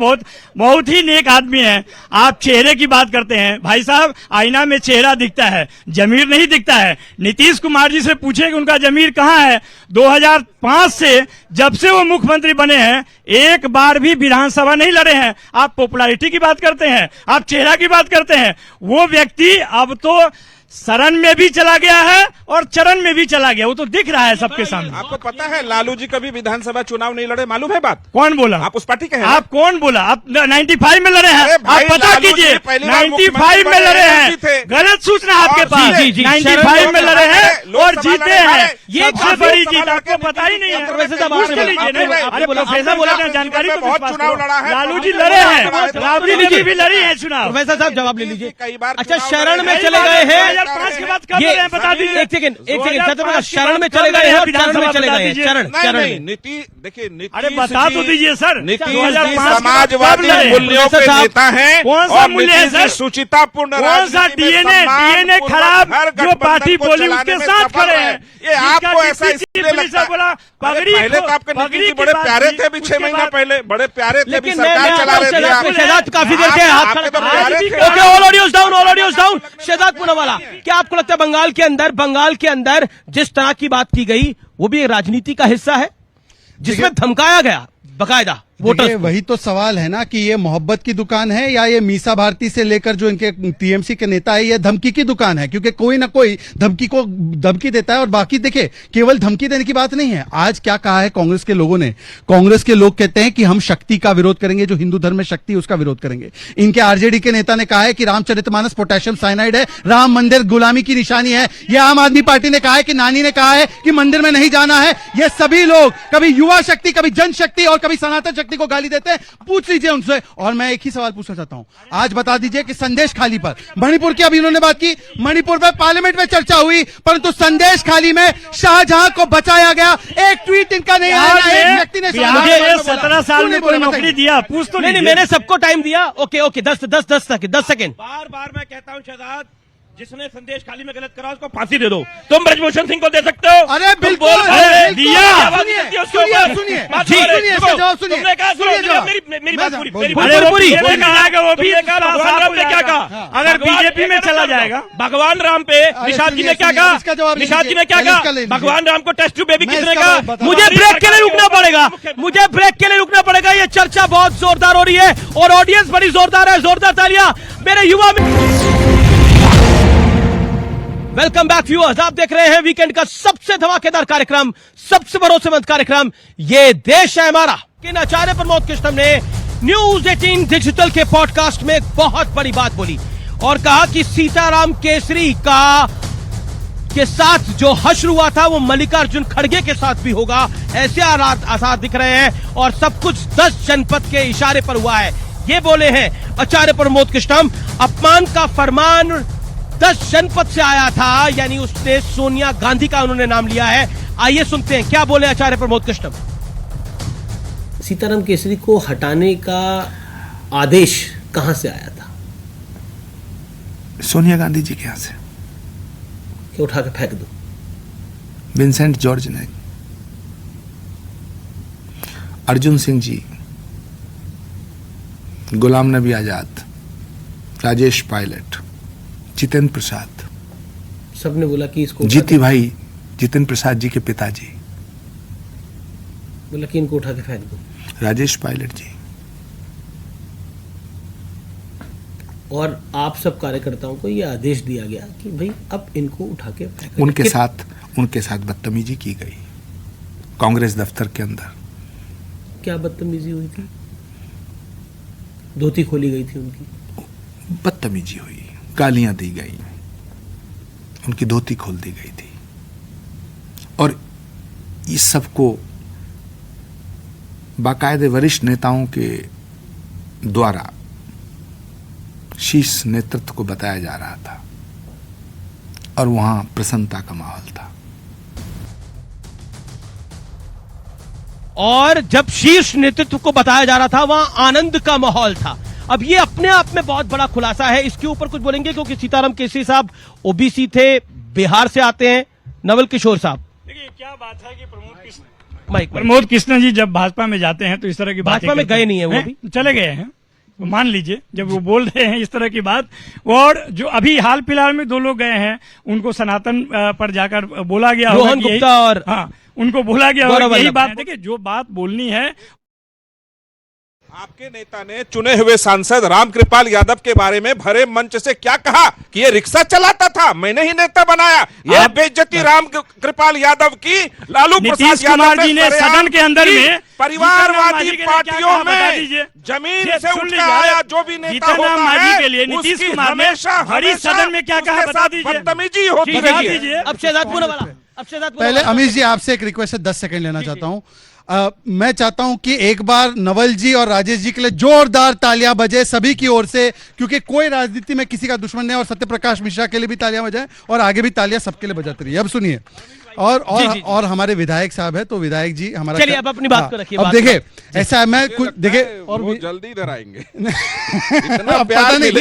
बहुत ही नेक आदमी हैं। आप चेहरे की बात करते हैं, भाई साहब आईना में चेहरा दिखता है, जमीर नहीं दिखता है। नीतीश कुमार जी से पूछे कि उनका जमीर कहाँ है? 2005 से जब से वो मुख्यमंत्री बने हैं एक बार भी विधानसभा नहीं लड़े हैं। आप पॉपुलैरिटी की बात करते हैं, आप चेहरा की बात करते हैं। वो व्यक्ति अब तो शरण में भी चला गया है और चरण में भी चला गया, वो तो दिख रहा है सबके सामने। आपको पता है लालू जी कभी विधानसभा चुनाव नहीं लड़े, मालूम है बात? कौन बोला? आप उस पार्टी के हैं? आप कौन बोला? आप 95 में लड़े हैं, आप पता कीजिए। 95 में लड़े हैं, गलत सूचना आपके पास। 95 में लड़े हैं और जीते हैं, ये सबसे बड़ी जीत। आपको पता ही नहीं है, जानकारी बहुत चुनाव लड़ा है। लालू जी लड़े हैं, राबड़ी जी भी लड़ी है चुनाव। प्रोफेसर साहब जवाब ले लीजिए। कई बार अच्छा, शरण में चले गए हैं, 2005 के बाद कब लड़े हैं बता दीजिए। एक सेकंड, शरण में चले गए हैं, विधानसभा में चले गए हैं, चरण। नीति देखिए, अरे बता तो दीजिए सर। नीतीश समाजवादी मूल्यों के नेता हैं। कौन सा मूल्य है सर? सुचितापूर्ण, कौन सा डीएनए खराब जो पार्टी बोली उसके साथ खड़े हैं? ये आपको ऐसा इसलिए लगता है? पहले तो आपके नीतीश जी बड़े प्यारे थे, अभी 6 महीना पहले बड़े प्यारे थे, अभी सरकार चला रहे थे। शहजाद काफी देर से हाथ खड़ा, all audios down. Shehzad Poonawalla, क्या आपको लगता है बंगाल के अंदर जिस तरह की बात की गई वो भी राजनीति का हिस्सा है, जिसमें धमकाया गया बकायदा? वोटर्स देखिए, वही तो सवाल है ना कि ये मोहब्बत की दुकान है या ये मीसा भारती से लेकर जो इनके टीएमसी के नेता है ये धमकी की दुकान है, क्योंकि कोई ना कोई धमकी देता है। और बाकी देखिए, केवल धमकी देने की बात नहीं है। आज क्या कहा है कांग्रेस के लोगों ने? कांग्रेस के लोग कहते हैं कि हम शक्ति का विरोध करेंगे, जो हिंदू धर्म में शक्ति है उसका विरोध करेंगे। इनके आरजेडी के नेता ने कहा है कि रामचरितमानस पोटेशियम साइनाइड है, राम मंदिर गुलामी की निशानी है। यह आम आदमी पार्टी ने कहा है कि नानी ने कहा है कि मंदिर में नहीं जाना है। ये सभी लोग कभी युवा शक्ति, कभी जनशक्ति और कभी सनातन शक्ति को गाली देते हैं। पूछ लीजिए उनसे। और मैं एक ही सवाल पूछना चाहता हूं, आज बता दीजिए कि संदेश खाली पर, मणिपुर की अभी इन्होंने बात की, मणिपुर में पार्लियामेंट में चर्चा हुई, परंतु संदेश खाली में शाहजहां को बचाया गया। एक ट्वीट इनका नहीं आया, एक व्यक्ति ने मुझे 17 साल में कोई नौकरी दिया? पूछ तो नहीं, मैंने सबको टाइम दिया। Okay 10 second. बार बार मैं कहता हूं शहजाद, जिसने संदेश खाली में गलत करा उसको फांसी दे दो। तुम ब्रजभूषण सिंह को दे सकते हो? अरे बिल्कुल दिया। सुनिए, इसका जवाब सुनिए। तुमने कहा मेरी बात पूरी। अरे कहा कि वो भी भगवान राम ने क्या कहा? अगर बीजेपी में चला जाएगा, भगवान राम पे निषाद जी ने क्या कहा? निषाद जी ने क्या कहा? भगवान राम को टेस्ट टू बेबी किसने कहा? मुझे ब्रेक के लिए रुकना पड़ेगा। ये चर्चा बहुत जोरदार हो रही है और ऑडियंस बड़ी जोरदार है। जोरदार तालियां मेरे युवा वेलकम बैक व्यूअर्स, आप देख रहे हैं वीकेंड का सबसे धमाकेदार कार्यक्रम, सबसे भरोसेमंद कार्यक्रम ये देश है हमारा। किन आचार्य प्रमोद कृष्णम ने न्यूज 18 डिजिटल के पॉडकास्ट में एक बहुत बड़ी बात बोली और कहा कि सीताराम केसरी के साथ जो हश्र हुआ था वो मल्लिकार्जुन खड़गे के साथ भी होगा। ऐसे आसार दिख रहे हैं और सब कुछ 10 जनपद के इशारे पर हुआ है, ये बोले हैं आचार्य प्रमोद कृष्णम। अपमान का फरमान 10 जनपद से आया था, यानी उसने सोनिया गांधी का उन्होंने नाम लिया है। आइए सुनते हैं क्या बोले आचार्य प्रमोद कृष्णम। सीताराम केसरी को हटाने का आदेश कहां से आया था? सोनिया गांधी जी के यहाँ से, कि उठा के फेंक दो। विंसेंट जॉर्ज ने, अर्जुन सिंह जी, गुलाम नबी आजाद, राजेश पायलट, जितेंद्र प्रसाद, सबने बोला कि इसको जीती भाई जितेंद्र प्रसाद जी के पिताजी, बोला कि इनको उठा के फेंक दो। राजेश पायलट जी और आप सब कार्यकर्ताओं को यह आदेश दिया गया कि भाई अब इनको उठा के फेंक। उनके साथ बदतमीजी की गई कांग्रेस दफ्तर के अंदर। क्या बदतमीजी हुई थी? धोती खोली गई थी उनकी, बदतमीजी हुई, गालियां दी गई, उनकी धोती खोल दी गई थी। और इस सबको बाकायदे वरिष्ठ नेताओं के द्वारा शीर्ष नेतृत्व को बताया जा रहा था और वहां प्रसन्नता का माहौल था। और जब शीर्ष नेतृत्व को बताया जा रहा था वहां आनंद का माहौल था। अब ये अपने आप में बहुत बड़ा खुलासा है, इसके ऊपर कुछ बोलेंगे क्योंकि सीताराम केसरी साहब ओबीसी थे, बिहार से आते हैं। नवल किशोर साहब, देखिए क्या बात है कि प्रमोद कृष्ण जी जब भाजपा में जाते हैं तो इस तरह की बातें भाजपा में गए नहीं है, वो भी चले गए हैं। तो मान लीजिए जब वो बोल रहे हैं इस तरह की बात, और जो अभी हाल फिलहाल में 2 लोग गए हैं उनको सनातन पर जाकर बोला गया, रोहन गुप्ता और उनको बोला गया और यही बात। देखिए जो बात बोलनी है। आपके नेता ने चुने हुए सांसद रामकृपाल यादव के बारे में भरे मंच से क्या कहा कि ये रिक्शा चलाता था, मैंने ही नेता बनाया। ये बेइज्जती रामकृपाल यादव की लालू प्रसाद यादव जी ने सदन के अंदर में परिवारवादी पार्टियों में जमीन से उठ आया जो भी नेता होता है के लिए नीतीश कुमार ने हरी सदन में क्या कहा बता दीजिए। बदतमीजी होती है। अब शहजादपुर वाला पहले अमीश जी आपसे एक रिक्वेस्ट है, 10 सेकंड लेना चाहता हूं। मैं चाहता हूं कि एक बार नवल जी और राजेश जी के लिए जोरदार तालियां बजे सभी की ओर से, क्योंकि कोई राजनीति में किसी का दुश्मन नहीं। और सत्यप्रकाश मिश्रा के लिए भी तालियां बजाएं और आगे भी तालियां सबके लिए बजाते रहिए। अब सुनिए, और हमारे विधायक साहब है तो विधायक जी हमारा, चलिए अब अपनी बात को रखिए। अब देखिए ऐसा है, मैं कुछ देखिए और वो जल्दी इधर आएंगे। पता नहीं,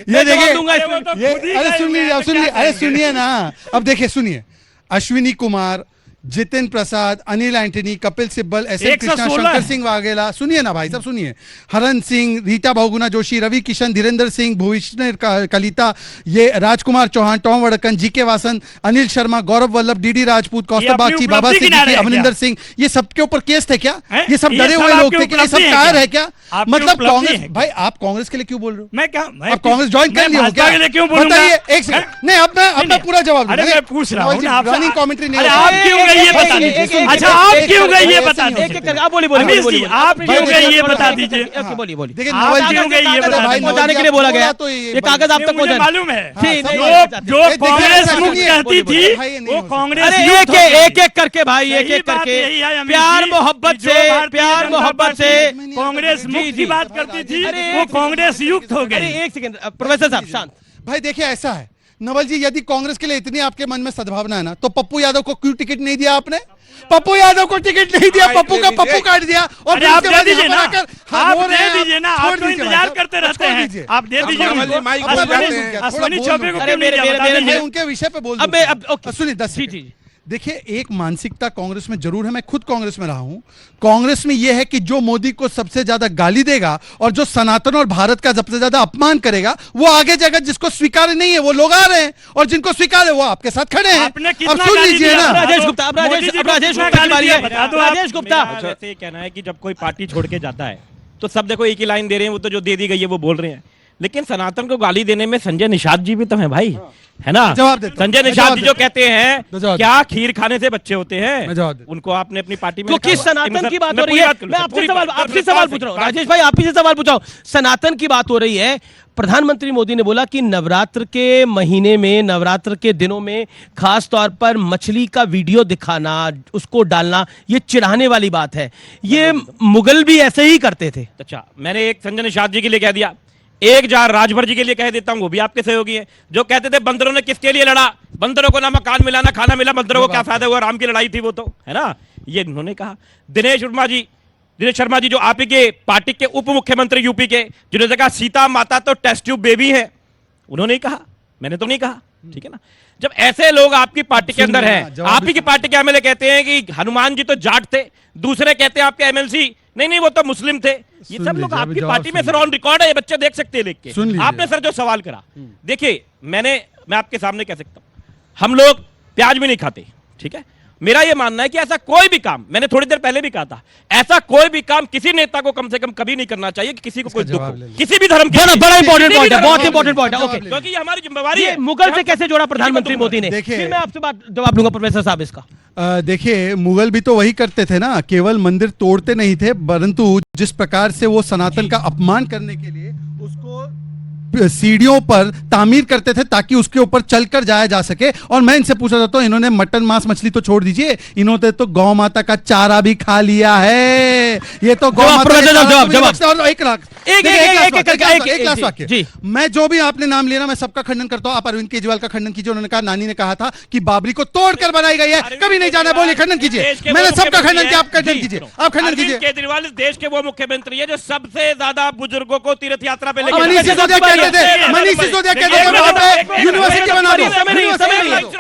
ये देखिए, अरे सुनिए ना, अब देखिए सुनिए, अश्विनी कुमार, जितिन प्रसाद, अनिल एंटनी, कपिल सिब्बल, एस.एन. कृष्णा, 116 शंकर सिंह वाघेला, सुनिए ना भाई साहब, सुनिए, हरन सिंह, रीता बहुगुणा जोशी, रवि किशन, धीरेन्द्र सिंह, भुवनेश्वर कलिता, ये राजकुमार Chauhan, Tom वड़कन, GK. Vasan, Anil Sharma, Gaurav Vallabh, DD. Rajput, कौस्तुभ बागची, बाबा सिद्दीकी, अमरिंदर सिंह, ये सबके ऊपर केस थे क्या? ये सब डरे हुए लोग थे क्या? ये सब कायर है क्या? मतलब कांग्रेस, भाई आप कांग्रेस के लिए क्यों बोल रहे हो? मैं क्या, आप कांग्रेस ज्वाइन कर लिया हो क्या? क्यों बोलूंगा? बताइए, एक सेकंड, नहीं अब मैं पूरा जवाब अरे मैं पूछ रहा हूँ ना आपसे, रनिंग कमेंट्री नहीं, अरे आप क्यों गए ये बता दीजिए। अच्छा आप क्यों गए ये बता दीजिए। आप बोलिए अमीश जी आप क्यों गए ये बता दीजिए। बोलिए बोलिए। देखिए आप नवल जी क्यों गए ये बता दीजिए। पहुंचाने के लिए बोला गया, तो ये कागज आप तक मुझे पहुंचा, मालूम है नहीं, जो कांग्रेस मुक्त कहती थी वो कांग्रेस अरे युक्त हो गई। एक एक करके भाई, एक एक करके, प्यार मोहब्बत से, प्यार मोहब्बत से कांग्रेस मुक्त की बात करती थी अरे वो कांग्रेस युक्त हो अरे गई। एक सेकंड प्रोफेसर साहब शांत। भाई देखिए ऐसा है नवल जी, यदि कांग्रेस के लिए इतनी आपके मन में सद्भावना है ना, तो पप्पू यादव को क्यों टिकट नहीं दिया आपने? पप्पू यादव को टिकट नहीं दिया, पप्पू का पप्पू काट दिया, और अरे आप दे दीजिए ना, आप आप दे दीजिए ना, आप तो इंतजार करते रहते हैं, आप दे दीजिए। अश्विनी चौबे को क्यों नहीं दिया बता दीजिए। उनके विषय पे बोल अब मैं अब ओके सुनिए 10 जी सेकंड। जी देखिए एक मानसिकता कांग्रेस में जरूर है, मैं खुद कांग्रेस में रहा हूं। कांग्रेस में यह है कि जो मोदी को सबसे ज्यादा गाली देगा और जो सनातन और भारत का सबसे ज्यादा अपमान करेगा वो आगे जाएगा। जिसको स्वीकार नहीं है वो लोग आ रहे हैं, और जिनको स्वीकार है वो आपके साथ खड़े हैं। अब सुन लीजिए ना, राजेश गुप्ता, अब राजेश गुप्ता की बारी है। राजेश गुप्ता, वैसे ये कहना है कि जब कोई पार्टी छोड़ के जाता है तो सब देखो एक ही लाइन दे रहे हैं, वो तो जो दे दी गई है वो बोल रहे हैं, लेकिन सनातन को गाली देने में संजय निषाद जी भी तो हैं भाई, है ना? जवाब देता हूं। संजय निषाद जी जो कहते हैं जवाब क्या खीर खाने से बच्चे होते मैं हैं, जवाब देता उनको आपने अपनी पार्टी में क्योंकि रखा हुआ है। सनातन की बात मैं हो रही पूरी है, बात करूं, मैं आपसे पूरी सवाल बात- आपसे सवाल पूछ रहा हूं राजेश भाई, आप ही से सवाल पूछ रहा हूं। सनातन की बात हो रही है, प्रधानमंत्री मोदी ने बोला कि नवरात्र के महीने में, नवरात्र के दिनों में खास तौर पर मछली का वीडियो दिखाना, उसको डालना, ये चिढ़ाने वाली बात है। ये मुगल भी ऐसे ही करते थे। अच्छा मैंने एक संजय निषाद जी के लिए कह दिया, एक जार राजभर जी के लिए कह देता हूं, वो भी आपके सहयोगी हैं, जो कहते थे बंदरों ने किसके लिए लड़ा, बंदरों को ना मकान मिला ना खाना मिला, बंदरों को क्या फायदा हुआ, राम की लड़ाई थी वो तो, है ना? ये इन्होंने कहा। दिनेश शर्मा जी जो आप ही के पार्टी के उप मुख्यमंत्री यूपी के, जिन्होंने कहा सीता माता तो टेस्ट ट्यूब बेबी है, उन्होंने ही कहा, मैंने तो नहीं कहा, ठीक है ना? जब ऐसे लोग आपकी पार्टी के अंदर हैं, आप ही की पार्टी के एमएलए कहते हैं कि हनुमान जी तो जाट थे, दूसरे कहते हैं आपके एमएलसी नहीं वो तो मुस्लिम थे, ये सब लोग आपकी पार्टी में सर ऑन रिकॉर्ड है, ये बच्चे देख सकते हैं लिख के। आपने सर जो सवाल करा, देखिए मैं आपके सामने कह सकता हूं, हम लोग प्याज भी नहीं खाते, ठीक है? मेरा यह मानना है कि ऐसा कोई भी काम, मैंने थोड़ी देर पहले भी कहा था, ऐसा कोई भी काम किसी नेता को कम से कम कभी नहीं करना चाहिए कि किसी को कोई दुख हो, किसी भी धर्म के। बड़ा इंपॉर्टेंट पॉइंट है, बहुत इंपॉर्टेंट पॉइंट है। ओके, क्योंकि ये हमारी जिम्मेवारी है। मुगल से कैसे जोड़ा प्रधानमंत्री मोदी ने, देखिए, फिर मैं आपसे जवाब लूंगा प्रोफेसर साहब इसका। देखिए मुगल भी तो वही करते थे ना, केवल मंदिर तोड़ते नहीं थे, परंतु जिस प्रकार से वो सनातन का अपमान करने के लिए उसको सीढ़ियों पर तामीर करते थे ताकि उसके ऊपर चलकर जाया जा सके। और मैं इनसे पूछा जाता हूं, इन्होंने मटन मांस मछली तो छोड़ दीजिए, इन्होंने तो गौ माता का चारा भी खा लिया है। ये तो गौ माता जवाब एक लास्ट वाक्य, मैं जो भी आपने नाम लिया ना, मैं सबका खंडन करता हूं। आप अरविंद केजरीवाल का खंडन कीजिए, उन्होंने कहा, नानी ने कहा था कि बाबरी को तोड़कर बनाई गई है, कभी नहीं जाना, बोलिए खंडन कीजिए। मैंने सबका खंडन किया, आप खंडन कीजिए, आप खंडन कीजिए। केजरीवाल इस देश के वो मुख्यमंत्री है जो सबसे ज्यादा बुजुर्गों को तीर्थ यात्रा पे लेकर मनीष सिसोदिया कहते थे, मनीष सिसोदिया कहते थे वहां पे यूनिवर्सिटी बना दो।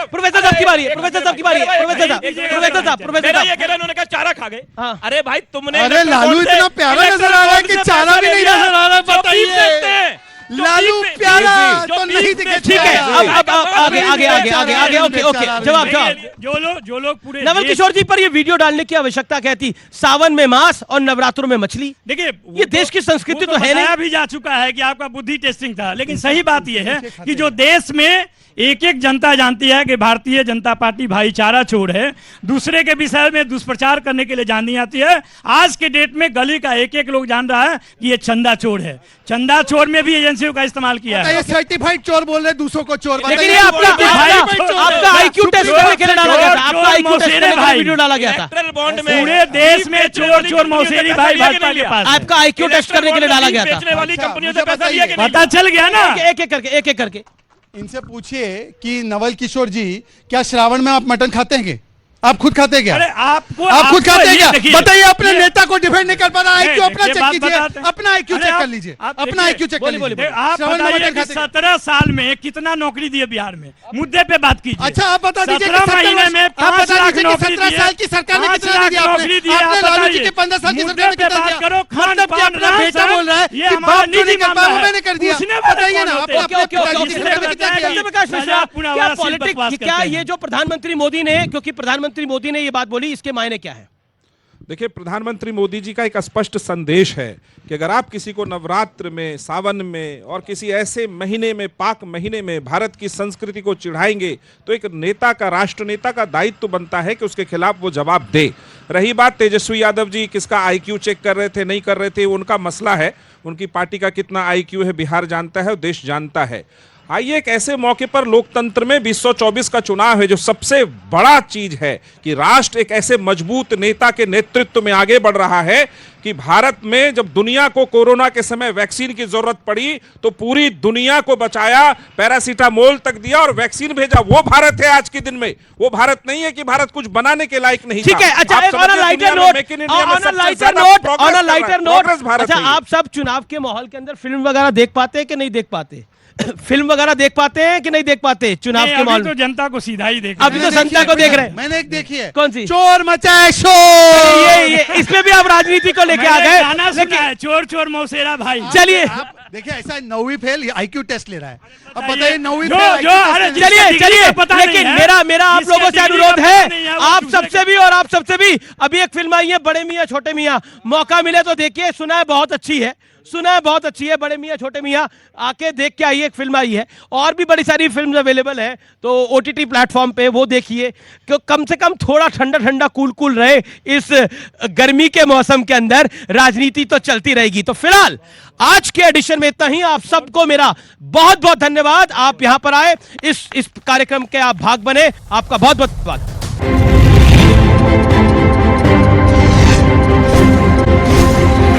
प्रोफेसर साहब की बारी है, प्रोफेसर साहब की बारी है, प्रोफेसर साहब ये कह रहे उन्होंने कहा चारा खा गए। अरे भाई तुमने, अरे लालू इतना प्यारा नजर आ रहा है कि चारा भी नहीं नजर आ रहा, बताइए। लालू प्यारा तो नहीं दिखे। ठीक है, अब आगे ओके जवाब। जो लोग पूरे नवल किशोर जी पर ये वीडियो डालने की आवश्यकता क्या थी? सावन में मांस और नवरात्रों में मछली, देखिए ये देश की संस्कृति तो है नहीं। भी जा चुका है कि आपका बुद्धि टेस्टिंग था, लेकिन सही बात यह है कि जो देश में एक एक जनता जानती है कि भारतीय जनता पार्टी भाईचारा चोर है, दूसरे के विषय में दुष्प्रचार करने के लिए जानी जाती है। आज के डेट में गली का एक एक लोग जान रहा है कि ये चंदा चोर है। चंदा चोर में भी एजेंसियों का इस्तेमाल किया है। ये सर्टिफाइड चोर बोल रहे, दूसरों को चोर। लेकिन ये आपका आईक्यू टेस्ट करने के लिए डाला गया था, आपका आईक्यू टेस्ट करने के लिए वीडियो डाला गया था। पूरे देश में चोर मौसेरी भाई भाजपा के पास, आपका आईक्यू टेस्ट करने के लिए डाला गया था। वाली कंपनियों से पैसा लिया, पता चल गया ना। एक एक करके इनसे पूछिए कि नवल किशोर जी, क्या श्रावण में आप मटन खाते हैं? आप खुद खाते क्या? अरे आपको आप खुद खाते ये क्या? देखिए, बताइए, अपने ये- नेता को डिफेंड नहीं कर पा रहा। IQ अपना देखिए, चेक बात कीजिए, बताते हैं। अपना IQ अरे चेक आप- कर लीजिए, आप अपना देखिए, IQ चेक कर लीजिए। आप श्रवण बताइए मटन कि खाते- 17 साल में कितना नौकरी दिए बिहार में, मुद्दे पे बात कीजिए। अच्छा, आप बता दीजिए कि 17 महीने में आप 5 बता लाख दीजिए कि नौकरी 17 दिए, साल की सरकार ने 5 कितना लाख दिया आपने? नौकरी दिए, आपने आप लालू जी बताइए। की 15 साल की मुद्दे सरकार में पे कितना बात दिया? करो, खान मतलब कि पान अपना राज बेटा साहब, बोल रहा है ये कि हमारा बाप जो नहीं निजी कर पाया वो मामला मैंने कर दिया। पूछने वाले बताइए कौन ना, होते अपने हैं? अपने ओके, ओके, पिताजी ओके, की ओके, सरकार में कितना किया? प्रकाश मिश्रा, पूरा क्या वाला सील पॉलिटिक्स, बकवास क्या करते हैं। ये जो प्रधानमंत्री मोदी ने, क्योंकि प्रधानमंत्री मोदी ने ये बात बोली, इसके मायने क्या है? देखिए, प्रधानमंत्री मोदी जी का एक स्पष्ट संदेश है कि अगर आप किसी को नवरात्र में, सावन में और किसी ऐसे महीने में, पाक महीने में भारत की संस्कृति को चिढ़ाएंगे, तो एक नेता का, राष्ट्र नेता का दायित्व बनता है कि उसके खिलाफ वो जवाब दे। रही बात तेजस्वी यादव जी किसका IQ चेक कर रहे थे, नहीं कर रहे थे, उनका मसला है। उनकी पार्टी का कितना IQ है बिहार जानता है और देश जानता है। आइए, एक ऐसे मौके पर लोकतंत्र में 2024 का चुनाव है, जो सबसे बड़ा चीज है कि राष्ट्र एक ऐसे मजबूत नेता के नेतृत्व में आगे बढ़ रहा है कि भारत में जब दुनिया को कोरोना के समय वैक्सीन की जरूरत पड़ी तो पूरी दुनिया को बचाया, पैरासीटामोल तक दिया और वैक्सीन भेजा। वो भारत है आज के दिन में। वो भारत नहीं है कि भारत कुछ बनाने के लायक नहीं था। ठीक है, अच्छा, आप एक ऑन समझिए, लाइटर दुनिया में नोट, मेक इन इंडिया में ऑन सबसे लाइटर ज्यादा नोट, progress ऑन कर रहा है। Lighter note. Progress भारत अच्छा, है ये। आप सब चुनाव के माहौल के अंदर फिल्म वगैरह देख पाते हैं कि नहीं देख पाते? फिल्म वगैरह देख पाते हैं कि नहीं देख पाते चुनाव नहीं, के अभी माहौल तो में? जनता को सीधा ही देख अभी तो जनता को देख रहे हैं। मैंने एक देखी है, कौन सी? चोर मचाए शोर। ये इसमें भी आप राजनीति को लेके आ गए। गाना सुना है, चोर चोर मौसेरा भाई। चलिए, आप देखिए, ऐसा 9वीं फेल IQ टेस्ट ले रहा है। अब बताइए, बताइए 9वीं जो- फेल जो- IQ अरे, टेस्ट ले रहा है। चलिए डिग्री चलिए, का पता नहीं लेकिन है। मेरा आप जिसका लोगों से डिग्री अनुरोध का है, पता नहीं है, वो आप दूसरे सबसे भी और आप सबसे भी, अभी एक फिल्म आई है बड़े मियाँ छोटे मियाँ, मौका मिले तो देखिए। सुना है बहुत अच्छी है, सुना है बहुत अच्छी है। बड़े मियाँ छोटे मियाँ आके देख के आइए, एक फिल्म आई है। और भी बड़ी सारी फिल्म अवेलेबल है, तो OTT प्लेटफॉर्म पे वो देखिए, कि कम से कम थोड़ा ठंडा ठंडा कूल कूल रहे इस गर्मी के मौसम के अंदर। राजनीति तो चलती रहेगी। तो फिलहाल आज के एडिशन में इतना ही। आप सबको मेरा बहुत बहुत धन्यवाद, आप यहां पर आए, इस कार्यक्रम के आप भाग बने। आपका बहुत बहुत धन्यवाद।